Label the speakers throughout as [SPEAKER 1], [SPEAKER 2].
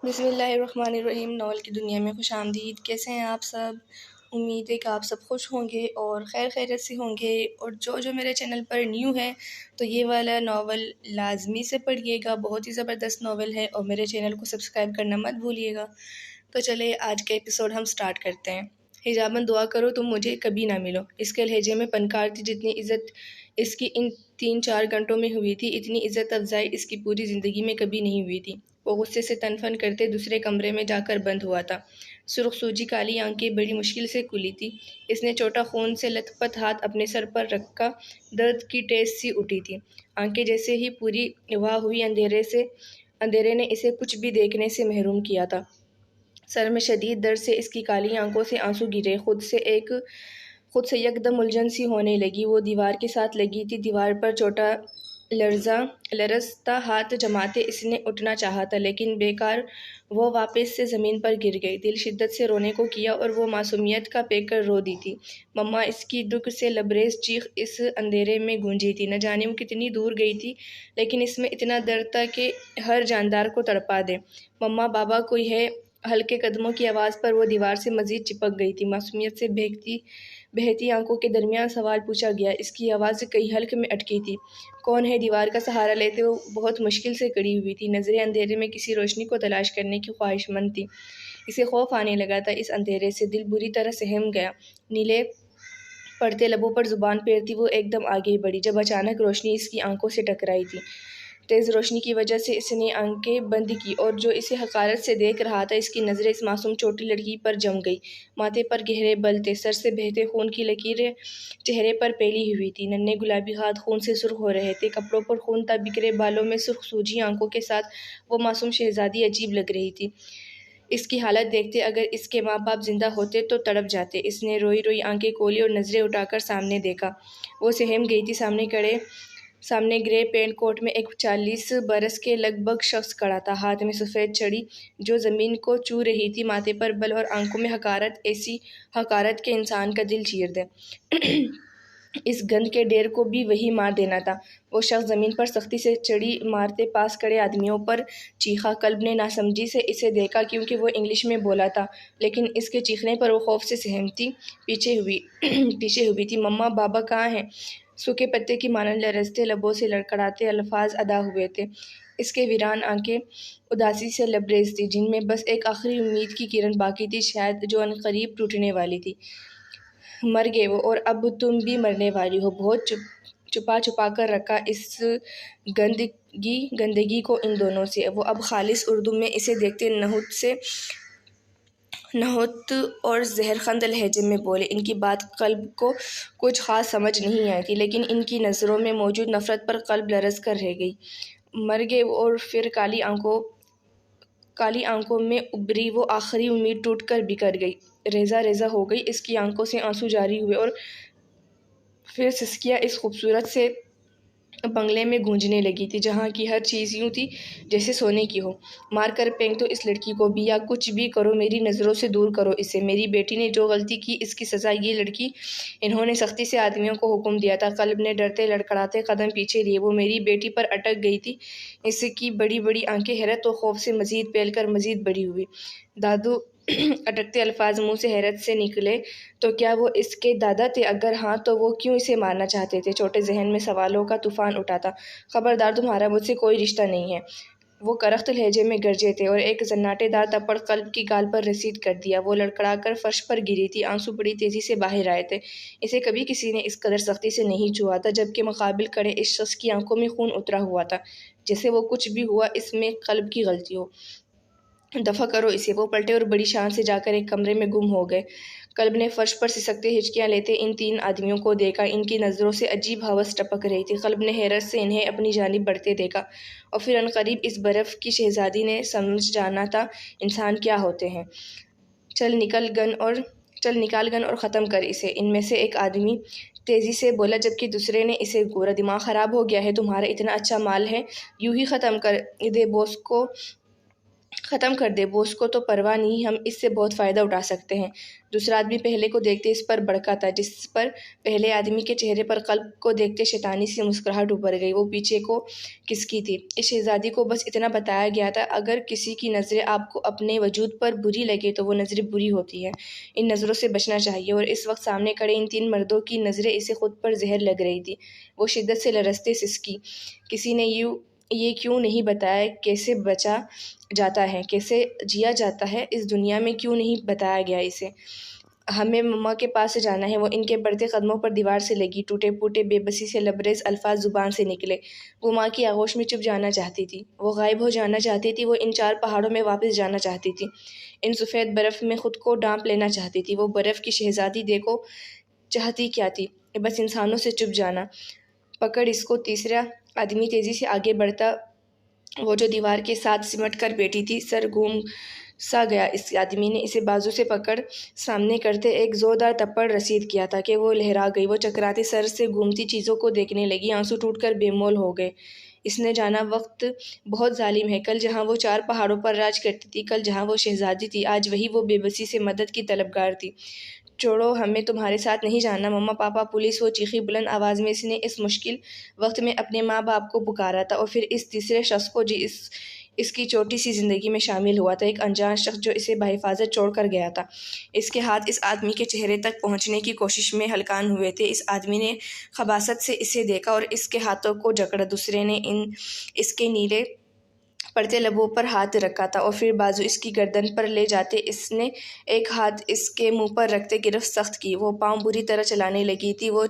[SPEAKER 1] بسم اللہ الرحمن الرحیم۔ ناول کی دنیا میں خوش آمدید۔ کیسے ہیں آپ سب؟ امید ہے کہ آپ سب خوش ہوں گے اور خیر خیریت سے ہوں گے، اور جو میرے چینل پر نیو ہے تو یہ والا ناول لازمی سے پڑھیے گا، بہت ہی زبردست ناول ہے، اور میرے چینل کو سبسکرائب کرنا مت بھولیے گا۔ تو چلے آج کے ایپیسوڈ ہم سٹارٹ کرتے ہیں۔ حجاباً دعا کرو تم مجھے کبھی نہ ملو، اس کے لہجے میں فنکار تھی۔ جتنی عزت اس کی ان 3-4 گھنٹوں میں ہوئی تھی، اتنی عزت افزائی اس کی پوری زندگی میں کبھی نہیں ہوئی تھی۔ وہ غصے سے تن فن کرتے دوسرے کمرے میں جا کر بند ہوا تھا۔ سرخ سوجی کالی آنکھیں بڑی مشکل سے کھلی تھی۔ اس نے چھوٹا خون سے لت پت ہاتھ اپنے سر پر رکھا، درد کی ٹیس سی اٹھی تھی۔ آنکھیں جیسے ہی پوری ہوا ہوئی اندھیرے نے اسے کچھ بھی دیکھنے سے محروم کیا تھا۔ سر میں شدید درد سے اس کی کالی آنکھوں سے آنسو گرے، خود سے یکدم الجھن سی ہونے لگی۔ وہ دیوار کے ساتھ لگی تھی، دیوار پر چھوٹا لرزتا ہاتھ جماتے اس نے اٹھنا چاہا تھا، لیکن بیکار وہ واپس سے زمین پر گر گئی۔ دل شدت سے رونے کو کیا اور وہ معصومیت کا پے کر رو دی تھی۔ مما! اس کی دکھ سے لبریز چیخ اس اندھیرے میں گونجی تھی۔ نہ جانے وہ کتنی دور گئی تھی، لیکن اس میں اتنا درد تھا کہ ہر جاندار کو تڑپا دے۔ مما! بابا کوئی ہے؟ ہلکے قدموں کی آواز پر وہ دیوار سے مزید چپک گئی تھی۔ معصومیت سے بہتی آنکھوں کے درمیان سوال پوچھا گیا۔ اس کی آواز کئی حلق میں اٹکی تھی۔ کون ہے؟ دیوار کا سہارا لیتے وہ بہت مشکل سے کھڑی ہوئی تھی۔ نظریں اندھیرے میں کسی روشنی کو تلاش کرنے کی خواہش مند تھی۔ اسے خوف آنے لگا تھا اس اندھیرے سے، دل بری طرح سہم گیا۔ نیلے پڑتے لبوں پر زبان پھیرتی وہ ایک دم آگے بڑھی، جب اچانک روشنی اس کی آنکھوں سے ٹکرائی تھی۔ تیز روشنی کی وجہ سے اس نے آنکھیں بند کی، اور جو اسے حقارت سے دیکھ رہا تھا، اس کی نظریں اس معصوم چھوٹی لڑکی پر جم گئی۔ ماتھے پر گہرے بل تھے، سر سے بہتے خون کی لکیریں چہرے پر پھیلی ہوئی تھی۔ ننھے گلابی ہاتھ خون سے سرخ ہو رہے تھے، کپڑوں پر خون تھا، بکھرے بالوں میں سرخ سوجی آنکھوں کے ساتھ وہ معصوم شہزادی عجیب لگ رہی تھی۔ اس کی حالت دیکھتے اگر اس کے ماں باپ زندہ ہوتے تو تڑپ جاتے۔ اس نے روئی روئی آنکھیں کھولی اور نظریں اٹھا کر سامنے دیکھا۔ وہ سہم گئی تھی۔ سامنے گرے پینٹ کوٹ میں ایک 40 برس کے لگ بھگ شخص کھڑا تھا، ہاتھ میں سفید چھڑی جو زمین کو چھو رہی تھی، ماتھے پر بل اور آنکھوں میں حقارت، ایسی حقارت کہ انسان کا دل چیر دے۔ اس گند کے ڈھیر کو بھی وہی مار دینا تھا۔ وہ شخص زمین پر سختی سے چھڑی مارتے پاس کھڑے آدمیوں پر چیخا۔ کلب نے ناسمجھی سے اسے دیکھا کیونکہ وہ انگلش میں بولا تھا، لیکن اس کے چیخنے پر وہ خوف سے سہمتی پیچھے ہوئی تھی۔ مما! بابا کہاں ہیں؟ سوکھے پتے کی مانند لرزتے لبوں سے لڑکھڑاتے الفاظ ادا ہوئے تھے۔ اس کے ویران آنکھیں اداسی سے لبریز تھیں، جن میں بس ایک آخری امید کی کرن باقی تھی، شاید جو عنقریب ٹوٹنے والی تھی۔ مر گئے وہ، اور اب تم بھی مرنے والی ہو۔ بہت چھپا کر رکھا اس گندگی کو ان دونوں سے۔ وہ اب خالص اردو میں اسے دیکھتے نہوت اور زہرخند لہجے میں بولے۔ ان کی بات قلب کو کچھ خاص سمجھ نہیں آئی تھی، لیکن ان کی نظروں میں موجود نفرت پر قلب لرز کر رہ گئی۔ مر گئے وہ، اور پھر کالی آنکھوں میں ابھری وہ آخری امید ٹوٹ کر بکھر گئی، ریزہ ہو گئی۔ اس کی آنکھوں سے آنسو جاری ہوئے، اور پھر سسکیاں اس خوبصورت سے بنگلے میں گونجنے لگی تھی، جہاں کی ہر چیز یوں تھی جیسے سونے کی ہو۔ مار کر پھینک دو اس لڑکی کو بھی، یا کچھ بھی کرو، میری نظروں سے دور کرو اسے۔ میری بیٹی نے جو غلطی کی، اس کی سزا یہ لڑکی۔ انہوں نے سختی سے آدمیوں کو حکم دیا تھا۔ قلب نے ڈرتے لڑکھڑاتے قدم پیچھے لیے۔ وہ میری بیٹی پر اٹک گئی تھی۔ اس کی بڑی بڑی آنکھیں حیرت و خوف سے مزید پھیل کر مزید بڑی ہوئی۔ دادو! اٹکتے الفاظ منہ سے حیرت سے نکلے۔ تو کیا وہ اس کے دادا تھے؟ اگر ہاں تو وہ کیوں اسے مارنا چاہتے تھے؟ چھوٹے ذہن میں سوالوں کا طوفان اٹھا تھا۔ خبردار! تمہارا مجھ سے کوئی رشتہ نہیں ہے، وہ کرخت لہجے میں گرجے تھے، اور ایک زناٹے دار تھپڑ قلب کی گال پر رسید کر دیا۔ وہ لڑکھڑا کر فرش پر گری تھی، آنسو بڑی تیزی سے باہر آئے تھے۔ اسے کبھی کسی نے اس قدر سختی سے نہیں چھوا تھا، جبکہ مقابل کھڑے اس شخص کی آنکھوں میں خون اترا ہوا تھا، جیسے وہ کچھ بھی ہوا اس میں قلب کی غلطی ہو۔ دفع کرو اسے! وہ پلٹے اور بڑی شان سے جا کر ایک کمرے میں گم ہو گئے۔ قلب نے فرش پر سسکتے ہچکیاں لیتے ان 3 آدمیوں کو دیکھا۔ ان کی نظروں سے عجیب ہوس ٹپک رہی تھی۔ قلب نے حیرت سے انہیں اپنی جانب بڑھتے دیکھا، اور پھر عنقریب اس برف کی شہزادی نے سمجھ جانا تھا انسان کیا ہوتے ہیں۔ چل نکال گن اور ختم کر اسے، ان میں سے ایک آدمی تیزی سے بولا، جبکہ دوسرے نے اسے گھورا۔ دماغ خراب ہو گیا ہے تمہارا؟ اتنا اچھا مال ہے، یوں ہی ختم کر دے بوس کو ختم کر دے بوس کو تو پرواہ نہیں، ہم اس سے بہت فائدہ اٹھا سکتے ہیں۔ دوسرا آدمی پہلے کو دیکھتے اس پر بڑکا تھا، جس پر پہلے آدمی کے چہرے پر قلب کو دیکھتے شیطانی سی مسکراہٹ ابھر گئی۔ وہ پیچھے کو کسکی تھی؟ اس شہزادی کو بس اتنا بتایا گیا تھا، اگر کسی کی نظریں آپ کو اپنے وجود پر بری لگے تو وہ نظریں بری ہوتی ہیں، ان نظروں سے بچنا چاہیے۔ اور اس وقت سامنے کھڑے ان تین مردوں کی نظریں اسے خود پر زہر لگ رہی تھی۔ وہ شدت سے لرزتے سسکی، کسی نے یہ کیوں نہیں بتایا کیسے بچا جاتا ہے، کیسے جیا جاتا ہے اس دنیا میں، کیوں نہیں بتایا گیا اسے؟ ہمیں مما کے پاس سے جانا ہے۔ وہ ان کے بڑھتے قدموں پر دیوار سے لگی، ٹوٹے پھوٹے بے بسی سے لبریز الفاظ زبان سے نکلے۔ وہ ماں کی آغوش میں چھپ جانا چاہتی تھی، وہ غائب ہو جانا چاہتی تھی، وہ ان چار پہاڑوں میں واپس جانا چاہتی تھی، ان سفید برف میں خود کو ڈانپ لینا چاہتی تھی۔ وہ برف کی شہزادی دیکھو چاہتی کیا تھی؟ بس انسانوں سے چھپ جانا۔ پکڑ اس کو! تیسرا آدمی تیزی سے آگے بڑھتا، وہ جو دیوار کے ساتھ سمٹ کر بیٹھی تھی۔ سر گھوم سا گیا۔ اس آدمی نے اسے بازو سے پکڑ سامنے کرتے ایک زوردار تھپڑ رسید کیا تھا کہ وہ لہرا گئی۔ وہ چکراتی سر سے گھومتی چیزوں کو دیکھنے لگی، آنسو ٹوٹ کر بے مول ہو گئے۔ اس نے جانا وقت بہت ظالم ہے۔ کل جہاں وہ چار پہاڑوں پر راج کرتی تھی، کل جہاں وہ شہزادی تھی، آج وہی وہ بے بسی سے مدد کی طلبگار تھی۔ چھوڑو، ہمیں تمہارے ساتھ نہیں جانا، مما، پاپا، پولیس! وہ چیخی۔ بلند آواز میں اس نے اس مشکل وقت میں اپنے ماں باپ کو پکارا تھا، اور پھر اس تیسرے شخص کو جو اس کی چھوٹی سی زندگی میں شامل ہوا تھا، ایک انجان شخص جو اسے بحفاظت چھوڑ کر گیا تھا۔ اس کے ہاتھ اس آدمی کے چہرے تک پہنچنے کی کوشش میں ہلکان ہوئے تھے۔ اس آدمی نے خباثت سے اسے دیکھا اور اس کے ہاتھوں کو جکڑا۔ دوسرے نے اس کے نیلے پڑتے لبوں پر ہاتھ رکھا تھا، اور پھر بازو اس کی گردن پر لے جاتے اس نے ایک ہاتھ اس کے منہ پر رکھتے گرفت سخت کی۔ وہ پاؤں بری طرح چلانے لگی تھی۔ وہ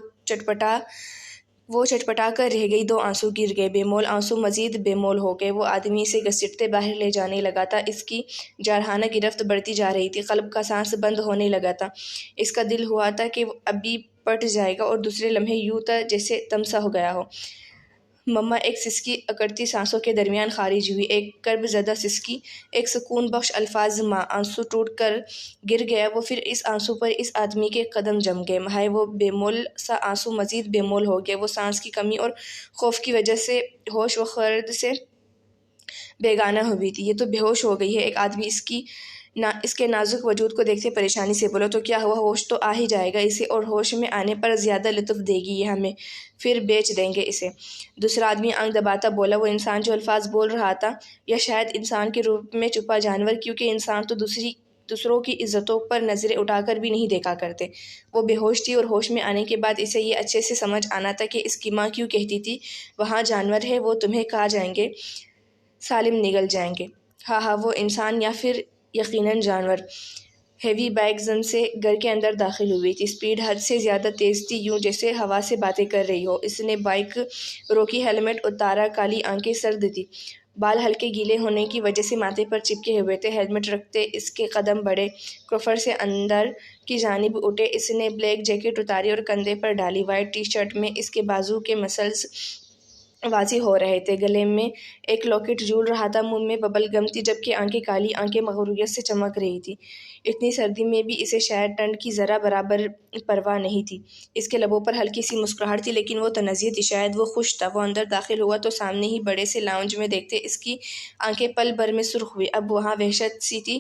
[SPEAKER 1] چٹپٹا کر رہ گئی۔ دو آنسو گر گئے، بے مول آنسو مزید بے مول ہو گئے۔ وہ آدمی اسے گھسیٹتے باہر لے جانے لگا تھا۔ اس کی جارحانہ گرفت بڑھتی جا رہی تھی، قلب کا سانس بند ہونے لگا تھا۔ اس کا دل ہوا تھا کہ وہ ابھی پٹ جائے گا، اور دوسرے لمحے یوں تھا جیسے دم سا ہو گیا ہو۔ مما! ایک سسکی اکڑتی سانسوں کے درمیان خارج ہوئی، ایک کرب زدہ سسکی، ایک سکون بخش الفاظ، ماں! آنسو ٹوٹ کر گر گیا وہ۔ پھر اس آنسو پر اس آدمی کے قدم جم گئے۔ ہائے! وہ بے مول سا آنسو مزید بے مول ہو گیا۔ وہ سانس کی کمی اور خوف کی وجہ سے ہوش و خرد سے بیگانہ ہوئی تھی۔ یہ تو بے ہوش ہو گئی ہے۔ ایک آدمی اس کے نازک وجود کو دیکھتے پریشانی سے بولا، تو کیا ہوا؟ ہوش تو آ ہی جائے گا اسے، اور ہوش میں آنے پر زیادہ لطف دے گی یہ ہمیں، پھر بیچ دیں گے اسے۔ دوسرا آدمی آنکھ دباتا بولا، وہ انسان جو الفاظ بول رہا تھا، یا شاید انسان کے روپ میں چھپا جانور، کیونکہ انسان تو دوسروں کی عزتوں پر نظریں اٹھا کر بھی نہیں دیکھا کرتے۔ وہ بے ہوش تھی، اور ہوش میں آنے کے بعد اسے یہ اچھے سے سمجھ آنا تھا کہ اس کی ماں کیوں کہتی تھی، وہاں جانور ہے، وہ تمہیں کھا جائیں گے، سالم نگل جائیں گے۔ ہاں، وہ انسان یا پھر یقیناً جانور۔ ہیوی بائک زن سے گھر کے اندر داخل ہوئی تھی۔ سپیڈ حد سے زیادہ تیز تھی، یوں جیسے ہوا سے باتیں کر رہی ہو۔ اس نے بائک روکی، ہیلمٹ اتارا، کالی آنکھیں سرد تھی، بال ہلکے گیلے ہونے کی وجہ سے ماتھے پر چپکے ہوئے تھے۔ ہیلمٹ رکھتے اس کے قدم بڑھے، کروفر سے اندر کی جانب اٹھے۔ اس نے بلیک جیکٹ اتاری اور کندھے پر ڈالی۔ وائٹ ٹی شرٹ میں اس کے بازو کے مسلز واضح ہو رہے تھے، گلے میں ایک لاکٹ جھول رہا تھا، منہ میں ببل گم تھی، جبکہ آنکھیں کالی آنکھیں مغروریت سے چمک رہی تھی۔ اتنی سردی میں بھی اسے شاید ٹھنڈ کی ذرا برابر پرواہ نہیں تھی۔ اس کے لبوں پر ہلکی سی مسکراہٹ تھی، لیکن وہ طنزیہ تھی، شاید وہ خوش تھا۔ وہ اندر داخل ہوا تو سامنے ہی بڑے سے لاؤنج میں دیکھتے اس کی آنکھیں پل بھر میں سرخ ہوئی۔ اب وہاں وحشت سی تھی۔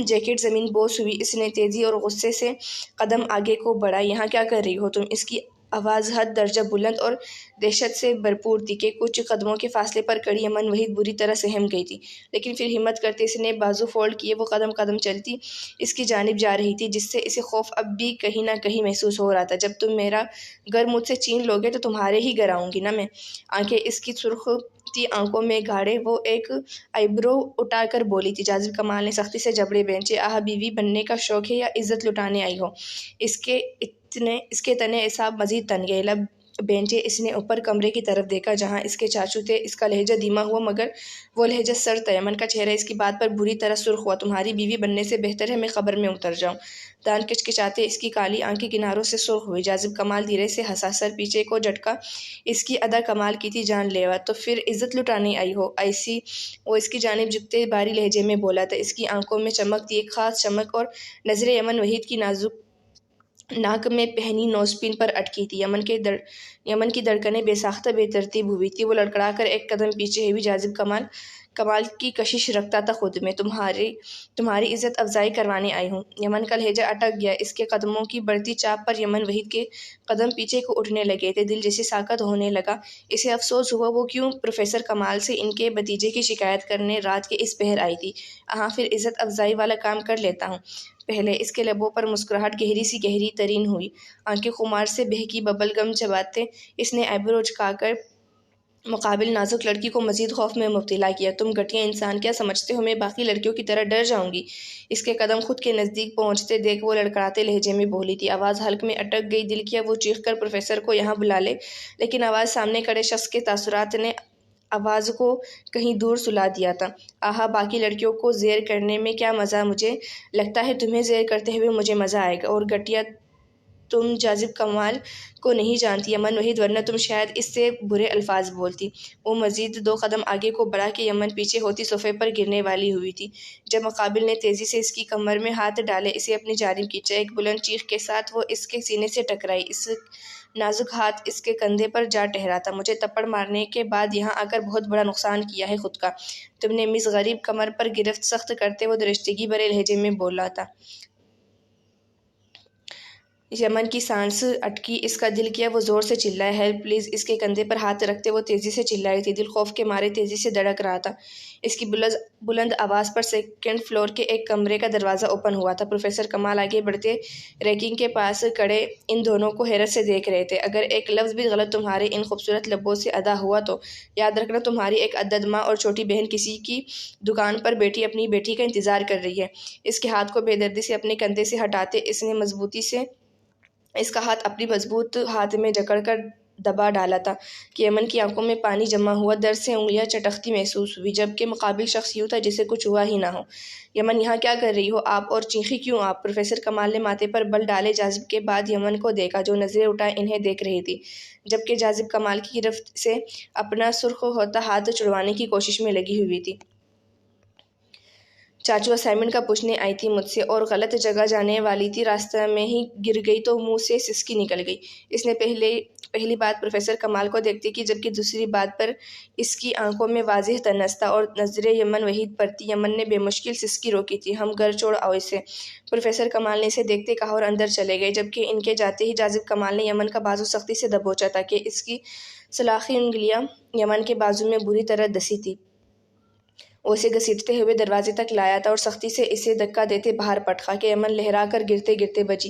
[SPEAKER 1] جیکٹ زمین بوس ہوئی۔ اس نے تیزی اور غصے سے قدم آگے کو بڑھائے۔ یہاں کیا کر رہی ہو تم؟ اس کی آواز حد درجہ بلند اور دہشت سے بھرپور تھی کہ کچھ قدموں کے فاصلے پر کھڑی امن وحید بری طرح سہم گئی تھی، لیکن پھر ہمت کرتے اس نے بازو فولڈ کیے۔ وہ قدم چلتی اس کی جانب جا رہی تھی، جس سے اسے خوف اب بھی کہیں نہ کہیں محسوس ہو رہا تھا۔ جب تم میرا گھر مجھ سے چھین لو گے تو تمہارے ہی گھر آؤں گی نا میں۔ آنکھیں اس کی سرخ تھی، آنکھوں میں گاڑے۔ وہ ایک آئیبرو اٹھا کر بولی تھی۔ جازب کمال نے سختی سے جبڑے بھینچے۔ آہ، بیوی بننے کا شوق ہے یا عزت لٹانے آئی ہو؟ اس کے تنے اعصاب مزید تن گئے، لب بھینچے۔ اس نے اوپر کمرے کی طرف دیکھا جہاں اس کے چاچو تھے۔ اس کا لہجہ دھیما ہوا، مگر وہ لہجہ سرد تھا۔ یمن کا چہرہ اس کی بات پر بری طرح سرخ ہوا۔ تمہاری بیوی بننے سے بہتر ہے میں قبر میں اتر جاؤں۔ دانت کچکچاتے اس کی کالی آنکھیں کناروں سے سرخ ہوئی۔ جازب کمال دھیرے سے ہنسا، سر پیچھے کو جھٹکا۔ اس کی ادا کمال کی تھی، جان لیوا۔ تو پھر عزت لٹانے آئی ہو؟ ایسی وہ اس کی جانب جھکتے بھاری لہجے میں بولا تھا۔ اس کی آنکھوں میں چمک تھی، ایک خاص چمک، اور نظریں یمن وحید کی نازک ناک میں پہنی نوز پن پر اٹکی تھی۔ یمن کی دھڑکنیں بے ساختہ بے ترتیب ہوئی تھی۔ وہ لڑکھڑا کر ایک قدم پیچھے ہوئی۔ جازب کمال کمال کی کشش رکھتا تھا خود میں۔ تمہاری عزت افزائی کروانے آئی ہوں۔ یمن کا لہجہ اٹک گیا۔ اس کے قدموں کی بڑھتی چاپ پر یمن وحید کے قدم پیچھے کو اٹھنے لگے تھے۔ دل جیسے ساکت ہونے لگا۔ اسے افسوس ہوا وہ کیوں پروفیسر کمال سے ان کے بھتیجے کی شکایت کرنے رات کے اس پہر آئی تھی۔ پھر عزت افزائی والا کام کر لیتا ہوں پہلے۔ اس کے لبوں پر مسکراہٹ گہری ترین ہوئی۔ آنکھیں خمار سے بہکی ببل گم چباتے اس نے آئی برو جھکا کر مقابل نازک لڑکی کو مزید خوف میں مبتلا کیا۔ تم گھٹیا انسان کیا سمجھتے ہو میں باقی لڑکیوں کی طرح ڈر جاؤں گی؟ اس کے قدم خود کے نزدیک پہنچتے دیکھ وہ لڑکھڑاتے لہجے میں بولی تھی۔ آواز حلق میں اٹک گئی۔ دل کیا وہ چیخ کر پروفیسر کو یہاں بلا لے، لیکن آواز سامنے کھڑے شخص کے تاثرات نے آواز کو کہیں دور سلا دیا تھا۔ باقی لڑکیوں کو زیر کرنے میں کیا مزہ؟ مجھے لگتا ہے تمہیں زیر کرتے ہوئے مجھے مزہ آئے گا۔ اور گھٹیا تم جاذب کمال کو نہیں جانتی یمن وحید، ورنہ تم شاید اس سے برے الفاظ بولتی۔ وہ مزید 2 قدم آگے کو بڑھا کہ یمن پیچھے ہوتی صوفے پر گرنے والی ہوئی تھی، جب مقابل نے تیزی سے اس کی کمر میں ہاتھ ڈالے، اسے اپنی جانب کھینچا۔ ایک بلند چیخ کے ساتھ وہ اس کے سینے سے ٹکرائی۔ اس نازک ہاتھ اس کے کندھے پر جا ٹھہرا تھا۔ مجھے تھپڑ مارنے کے بعد یہاں آ کر بہت بڑا نقصان کیا ہے خود کا تم نے، مس غریب کمر پر گرفت سخت کرتے وہ درشتگی بھرے لہجے میں بولا تھا۔ یمن کی سانس اٹکی۔ اس کا دل کیا وہ زور سے چلائے، ہیلپ پلیز۔ اس کے کندھے پر ہاتھ رکھتے وہ تیزی سے چلائی تھی۔ دل خوف کے مارے تیزی سے دھڑک رہا تھا۔ اس کی بلند آواز پر سیکنڈ فلور کے ایک کمرے کا دروازہ اوپن ہوا تھا۔ پروفیسر کمال آگے بڑھتے ریکنگ کے پاس کھڑے ان دونوں کو حیرت سے دیکھ رہے تھے۔ اگر ایک لفظ بھی غلط تمہارے ان خوبصورت لبوں سے ادا ہوا تو یاد رکھنا تمہاری ایک عدد ماں اور چھوٹی بہن کسی کی دکان پر بیٹھی اپنی بیٹی کا انتظار کر رہی ہے۔ اس کے ہاتھ کو بے دردی سے اپنے کندھے سے ہٹاتے اس کا ہاتھ اپنی مضبوط ہاتھ میں جکڑ کر دبا ڈالا تھا کہ یمن کی آنکھوں میں پانی جمع ہوا۔ درد سے انگلیاں چٹکتی محسوس ہوئی، جبکہ مقابل شخص یوں تھا جسے کچھ ہوا ہی نہ ہو۔ یمن یہاں کیا کر رہی ہو آپ؟ اور چیخی کیوں آپ؟ پروفیسر کمال نے ماتھے پر بل ڈالے جاذب کے بعد یمن کو دیکھا، جو نظریں اٹھائے انہیں دیکھ رہی تھی، جبکہ جاذب کمال کی گرفت سے اپنا سرخ ہوتا ہاتھ چھڑوانے کی کوشش میں لگی ہوئی تھی۔ چاچو اسائنمنٹ کا پوچھنے آئی تھی مجھ سے، اور غلط جگہ جانے والی تھی، راستہ میں ہی گر گئی تو منہ سے سسکی نکل گئی۔ اس نے پہلی بات پروفیسر کمال کو دیکھتے کی، جبکہ دوسری بات پر اس کی آنکھوں میں واضح تنز تھا اور نظریں یمن وحید پر تھی۔ یمن نے بے مشکل سسکی روکی تھی۔ ہم گھر چھوڑ آؤ اسے، پروفیسر کمال نے اسے دیکھتے کہا اور اندر چلے گئے، جبکہ ان کے جاتے ہی جاذب کمال نے یمن کا بازو سختی سے دبوچا تاکہ اس کی سلاخی انگلیاں یمن کے بازو میں بری طرح دسی تھی۔ وہ اسے گھسیٹتے ہوئے دروازے تک لایا تھا اور سختی سے اسے دھکا دیتے باہر پٹکا کہ یمن لہرا کر گرتے گرتے بچی۔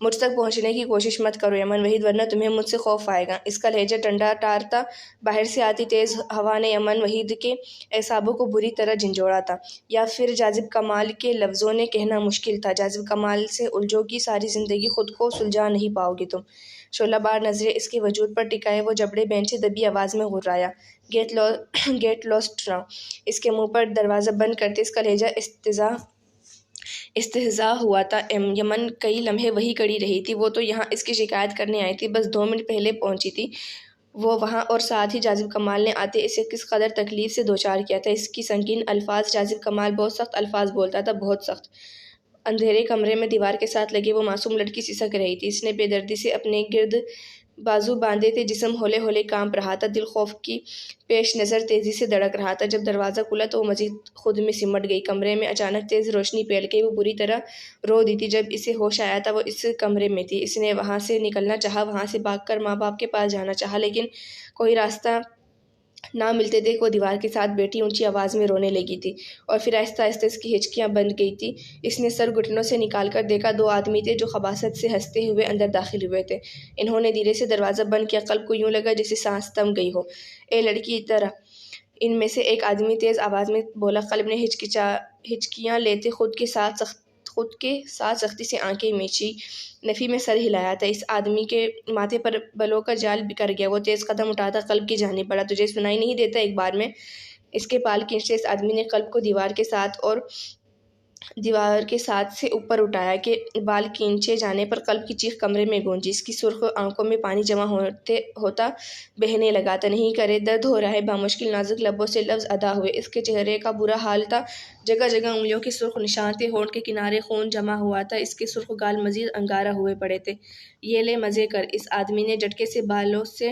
[SPEAKER 1] مجھ تک پہنچنے کی کوشش مت کرو یمن وحید، ورنہ تمہیں مجھ سے خوف آئے گا۔ اس کا لہجہ ٹھنڈا ٹار تھا۔ باہر سے آتی تیز ہوا نے یمن وحید کے اعصابوں کو بری طرح جھنجھوڑا تھا، یا پھر جاذب کمال کے لفظوں نے کہنا مشکل تھا۔ جاذب کمال سے الجھو گی ساری زندگی، خود کو سلجھا نہیں پاؤ گی تم۔ شعلہ بار نظریں اس کے وجود پر ٹکائے وہ جبڑے بینچ سے دبی آواز میں غرایا، گیٹ لاسٹ ناؤ۔ اس کے منہ پر دروازہ بند کرتے اس کا لہجہ استہزا ہوا تھا۔ یمن کئی لمحے وہیں کھڑی رہی تھی۔ وہ تو یہاں اس کی شکایت کرنے آئی تھی، بس 2 منٹ پہلے پہنچی تھی وہ وہاں، اور ساتھ ہی جاذب کمال نے آتے اسے کس قدر تکلیف سے دوچار کیا تھا۔ اس کی سنگین الفاظ جاذب کمال بہت سخت الفاظ بولتا تھا، بہت سخت۔ اندھیرے کمرے میں دیوار کے ساتھ لگے وہ معصوم لڑکی سسک رہی تھی۔ اس نے بے دردی سے اپنے گرد بازو باندھے تھے، جسم ہولے ہولے کانپ رہا تھا، دل خوف کی پیش نظر تیزی سے دھڑک رہا تھا۔ جب دروازہ کھلا تو وہ مزید خود میں سمٹ گئی۔ کمرے میں اچانک تیز روشنی پھیل گئی، وہ بری طرح رو دی تھی۔ جب اسے ہوش آیا تھا وہ اس کمرے میں تھی۔ اس نے وہاں سے نکلنا چاہا، وہاں سے بھاگ کر ماں باپ کے پاس جانا چاہا، لیکن کوئی راستہ نہ ملتے دیکھ وہ دیوار کے ساتھ بیٹھی اونچی آواز میں رونے لگی تھی، اور پھر آہستہ آہستہ اس کی ہچکیاں بند گئی تھی۔ اس نے سر گھٹنوں سے نکال کر دیکھا، 2 آدمی تھے جو خباثت سے ہنستے ہوئے اندر داخل ہوئے تھے۔ انہوں نے دھیرے سے دروازہ بند کیا۔ قلب کو یوں لگا جیسے سانس تھم گئی ہو۔ اے لڑکی ادھر آ، ان میں سے ایک آدمی تیز آواز میں بولا۔ قلب نے ہچکیاں لیتے خود کے ساتھ سختی سے آنکھیں میچی۔ نفی میں سر ہلایا تھا۔ اس آدمی کے ماتھے پر بلوں کا جال بکھر گیا۔ وہ تیز قدم اٹھاتا قلب کی جانب بڑھا۔ تجھے سنائی نہیں دیتا ایک بار میں؟ اس کے بال کھینچتے اس آدمی نے قلب کو دیوار کے ساتھ سے اوپر اٹھایا کہ بال کھینچے جانے پر قلب کی چیخ کمرے میں گونجی۔ اس کی سرخ آنکھوں میں پانی جمع ہوتا بہنے لگا تھا۔ نہیں کرے، درد ہو رہا ہے، بامشکل نازک لبوں سے لفظ ادا ہوئے۔ اس کے چہرے کا برا حال تھا، جگہ جگہ انگلیوں کے سرخ نشان تھے، ہونٹ کے کنارے خون جمع ہوا تھا، اس کے سرخ گال مزید انگارہ ہوئے پڑے تھے۔ یہ لے مزے کر، اس آدمی نے جھٹکے سے بالوں سے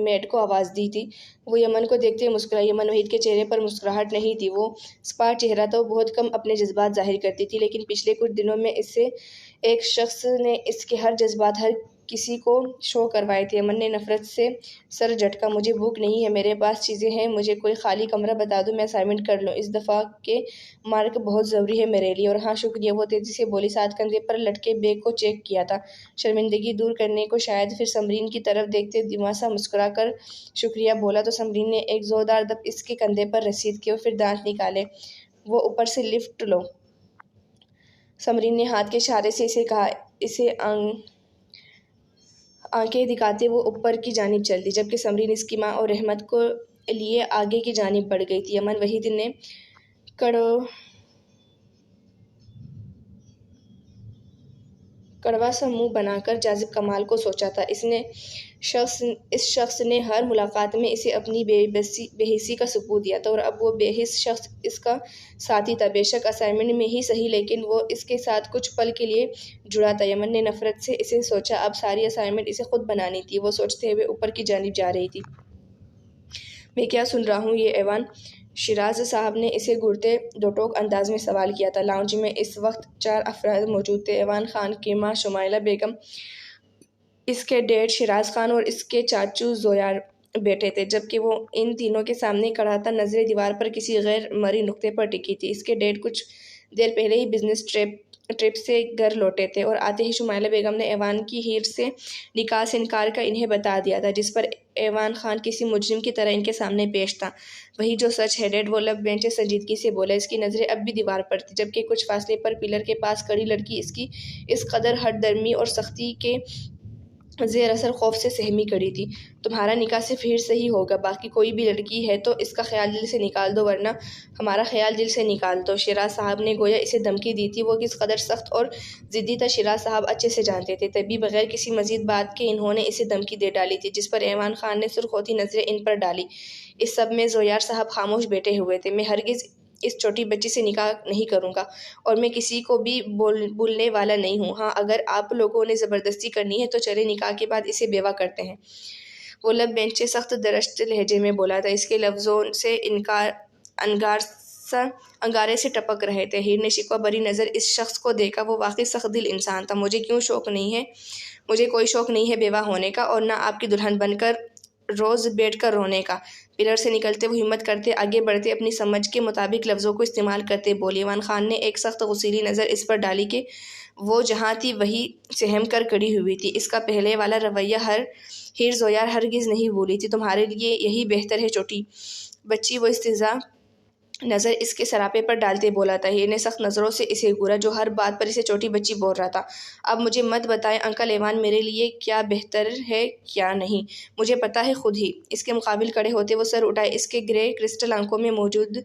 [SPEAKER 1] میڈ کو آواز دی تھی۔ وہ یمن کو دیکھتے ہوئے مسکرائی۔ یمن وحید کے چہرے پر مسکراہٹ نہیں تھی، وہ سپاٹ چہرہ تھا۔ وہ بہت کم اپنے جذبات ظاہر کرتی تھی، لیکن پچھلے کچھ دنوں میں اس سے ایک شخص نے اس کے ہر جذبات ہر کسی کو شو کروائے تھے۔ یمن نے نفرت سے سر جھٹکا۔ مجھے بھوک نہیں ہے، میرے پاس چیزیں ہیں، مجھے کوئی خالی کمرہ بتا دو، میں اسائنمنٹ کر لوں۔ اس دفعہ کے مارک بہت ضروری ہے میرے لیے۔ اور ہاں شکریہ، وہ تیزی سے بولی، ساتھ کندھے پر لٹکے بیگ کو چیک کیا تھا، شرمندگی دور کرنے کو شاید۔ پھر سمرین کی طرف دیکھتے دھیما سا مسکرا کر شکریہ بولا تو سمرین نے ایک زوردار دب اس کے کندھے پر رسید کیے اور پھر دانت نکالے۔ وہ اوپر سے لفٹ لو، سمرین نے ہاتھ کے اشارے سے اسے کہا۔ اسے آنکھیں دکھاتے وہ اوپر کی جانب چل دی، جبکہ سمرین اس کی ماں اور رحمت کو لیے آگے کی جانب بڑھ گئی تھی۔ یمن وحید نے کڑوا سا منہ بنا کر جاذب کمال کو سوچا تھا۔ اس شخص نے ہر ملاقات میں اسے اپنی بے حسی کا ثبوت دیا تھا، اور اب وہ بے حس شخص اس کا ساتھی تھا، بے شک اسائنمنٹ میں ہی صحیح، لیکن وہ اس کے ساتھ کچھ پل کے لیے جڑا تھا۔ یمن نے نفرت سے اسے سوچا، اب ساری اسائنمنٹ اسے خود بنانی تھی۔ وہ سوچتے ہوئے اوپر کی جانب جا رہی تھی۔ میں کیا سن رہا ہوں یہ ایوان؟ شیراز صاحب نے اسے گھورتے دو ٹوک انداز میں سوال کیا تھا۔ لاؤنج میں اس وقت 4 افراد موجود تھے، ایوان خان کی ماں شمائلہ بیگم، اس کے ڈیڈ شیراز خان اور اس کے چاچو زویار بیٹھے تھے، جبکہ وہ ان تینوں کے سامنے کھڑا تھا، نظریں دیوار پر کسی غیر مرئی نقطے پر ٹکی تھی۔ اس کے ڈیڈ کچھ دیر پہلے ہی بزنس ٹرپ سے گھر لوٹے تھے، اور آتے ہی شمائلہ بیگم نے ایوان کی ہیر سے نکاح سے انکار کا انہیں بتا دیا تھا، جس پر ایوان خان کسی مجرم کی طرح ان کے سامنے پیش تھا۔ وہی جو سچ ہے ڈیڈ، وہ لب بینچے سنجیدگی سے بولا۔ اس کی نظریں اب بھی دیوار پر تھیں، جبکہ کچھ فاصلے پر پلر کے پاس کھڑی لڑکی اس کی اس قدر ہٹ درمی اور سختی کے زیر اثر خوف سے سہمی کھڑی تھی۔ تمہارا نکاح صرف ہیر سے ہی ہوگا، باقی کوئی بھی لڑکی ہے تو اس کا خیال دل سے نکال دو، ورنہ ہمارا خیال دل سے نکال دو۔ شیراز صاحب نے گویا اسے دھمکی دی تھی۔ وہ کس قدر سخت اور ضدی تھا شیراز صاحب اچھے سے جانتے تھے، تبھی بغیر کسی مزید بات کے انہوں نے اسے دھمکی دے ڈالی تھی، جس پر ایوان خان نے سرخ ہوتی نظریں ان پر ڈالی۔ اس سب میں زویار صاحب خاموش بیٹھے ہوئے تھے۔ میں ہرگز اس چھوٹی بچی سے نکاح نہیں کروں گا، اور میں کسی کو بھی بولنے والا نہیں ہوں۔ ہاں اگر آپ لوگوں نے زبردستی کرنی ہے تو چلے نکاح کے بعد اسے بیوہ کرتے ہیں۔ وہ لب بینچے سخت درشت لہجے میں بولا تھا، اس کے لفظوں سے انگارے سے ٹپک رہے تھے۔ ہیر نے شکوہ بھری نظر اس شخص کو دیکھا، وہ واقعی سخت دل انسان تھا۔ مجھے کوئی شوق نہیں ہے بیوہ ہونے کا، اور نہ آپ کی دلہن بن کر روز بیٹھ کر رونے کا۔ پلر سے نکلتے وہ ہمت کرتے آگے بڑھتے، اپنی سمجھ کے مطابق لفظوں کو استعمال کرتے بولے۔ ایوان خان نے ایک سخت غصیلی نظر اس پر ڈالی کہ وہ جہاں تھی وہیں سہم کر کھڑی ہوئی تھی۔ اس کا پہلے والا رویہ ہیر زویار ہرگز نہیں بھولی تھی۔ تمہارے لیے یہی بہتر ہے چھوٹی بچی، وہ استہزاء نظر اس کے سراپے پر ڈالتے بولا تھا۔ ہیر نے سخت نظروں سے اسے گھورا، جو ہر بات پر اسے چھوٹی بچی بول رہا تھا۔ اب مجھے مت بتائیں انکل ایوان میرے لیے کیا بہتر ہے کیا نہیں، مجھے پتا ہے خود ہی۔ اس کے مقابل کھڑے ہوتے وہ سر اٹھائے، اس کے گرے کرسٹل آنکھوں میں موجود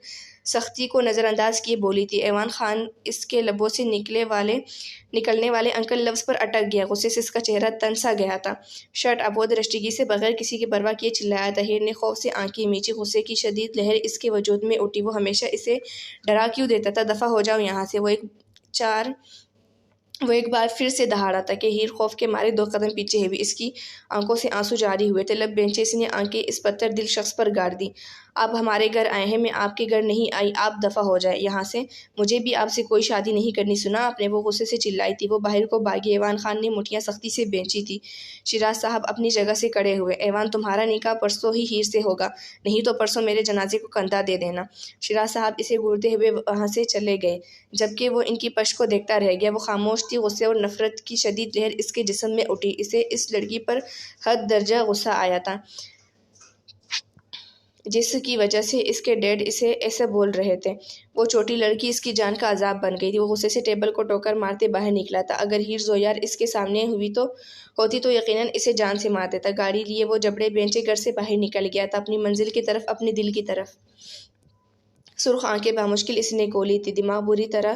[SPEAKER 1] سختی کو نظر انداز کیے بولی تھی۔ ایوان خان اس کے لبوں سے نکلنے والے انکل لفظ پر اٹک گیا، غصے سے اس کا چہرہ تن سا گیا تھا۔ شٹ اپ، وہ درشتگی سے بغیر کسی کی پرواہ کیے چلایا تھا۔ ہیر نے خوف سے آنکھیں میچی، غصے کی شدید لہر اس کے وجود میں اٹھی۔ وہ ہمیشہ اسے ڈرا کیوں دیتا تھا؟ دفع ہو جاؤ یہاں سے۔ وہ ایک بار پھر سے دہاڑا تھا کہ ہیر خوف کے مارے 2 قدم پیچھے ہوئی، اس کی آنکھوں سے آنسو جاری ہوئے تھے۔ لب بینچے اس نے آنکھیں اس پتھر دل شخص پر گاڑ دی۔ آپ ہمارے گھر آئے ہیں، میں آپ کے گھر نہیں آئی، آپ دفع ہو جائیں یہاں سے، مجھے بھی آپ سے کوئی شادی نہیں کرنی، سنا آپ نے؟ وہ غصے سے چلائی تھی۔ وہ باہر کو بھاگی۔ ایوان خان نے مٹھیاں سختی سے بھینچی تھی۔ شیراز صاحب اپنی جگہ سے کھڑے ہوئے۔ ایوان تمہارا نکاح پرسوں ہی ہیر سے ہوگا، نہیں تو پرسوں میرے جنازے کو کندھا دے دینا۔ شیراز صاحب اسے گھورتے ہوئے وہاں سے چلے گئے، جبکہ وہ ان کی پشت کو دیکھتا رہ گیا۔ وہ خاموش تھی، غصے اور نفرت کی شدید لہر اس کے جسم میں اٹھی۔ اسے اس لڑکی پر حد درجہ غصہ آیا تھا، جس کی وجہ سے اس کے ڈیڈ اسے ایسے بول رہے تھے۔ وہ چھوٹی لڑکی اس کی جان کا عذاب بن گئی تھی۔ وہ غصے سے ٹیبل کو ٹوکر مارتے باہر نکلا تھا۔ اگر ہیر زویار اس کے سامنے ہوتی تو یقیناً اسے جان سے مار دیتا۔ گاڑی لیے وہ جبڑے بینچے گھر سے باہر نکل گیا تھا، اپنی منزل کی طرف، اپنے دل کی طرف۔ سرخ آنکھیں بامشکل اس نے کھولی تھی، دماغ بری طرح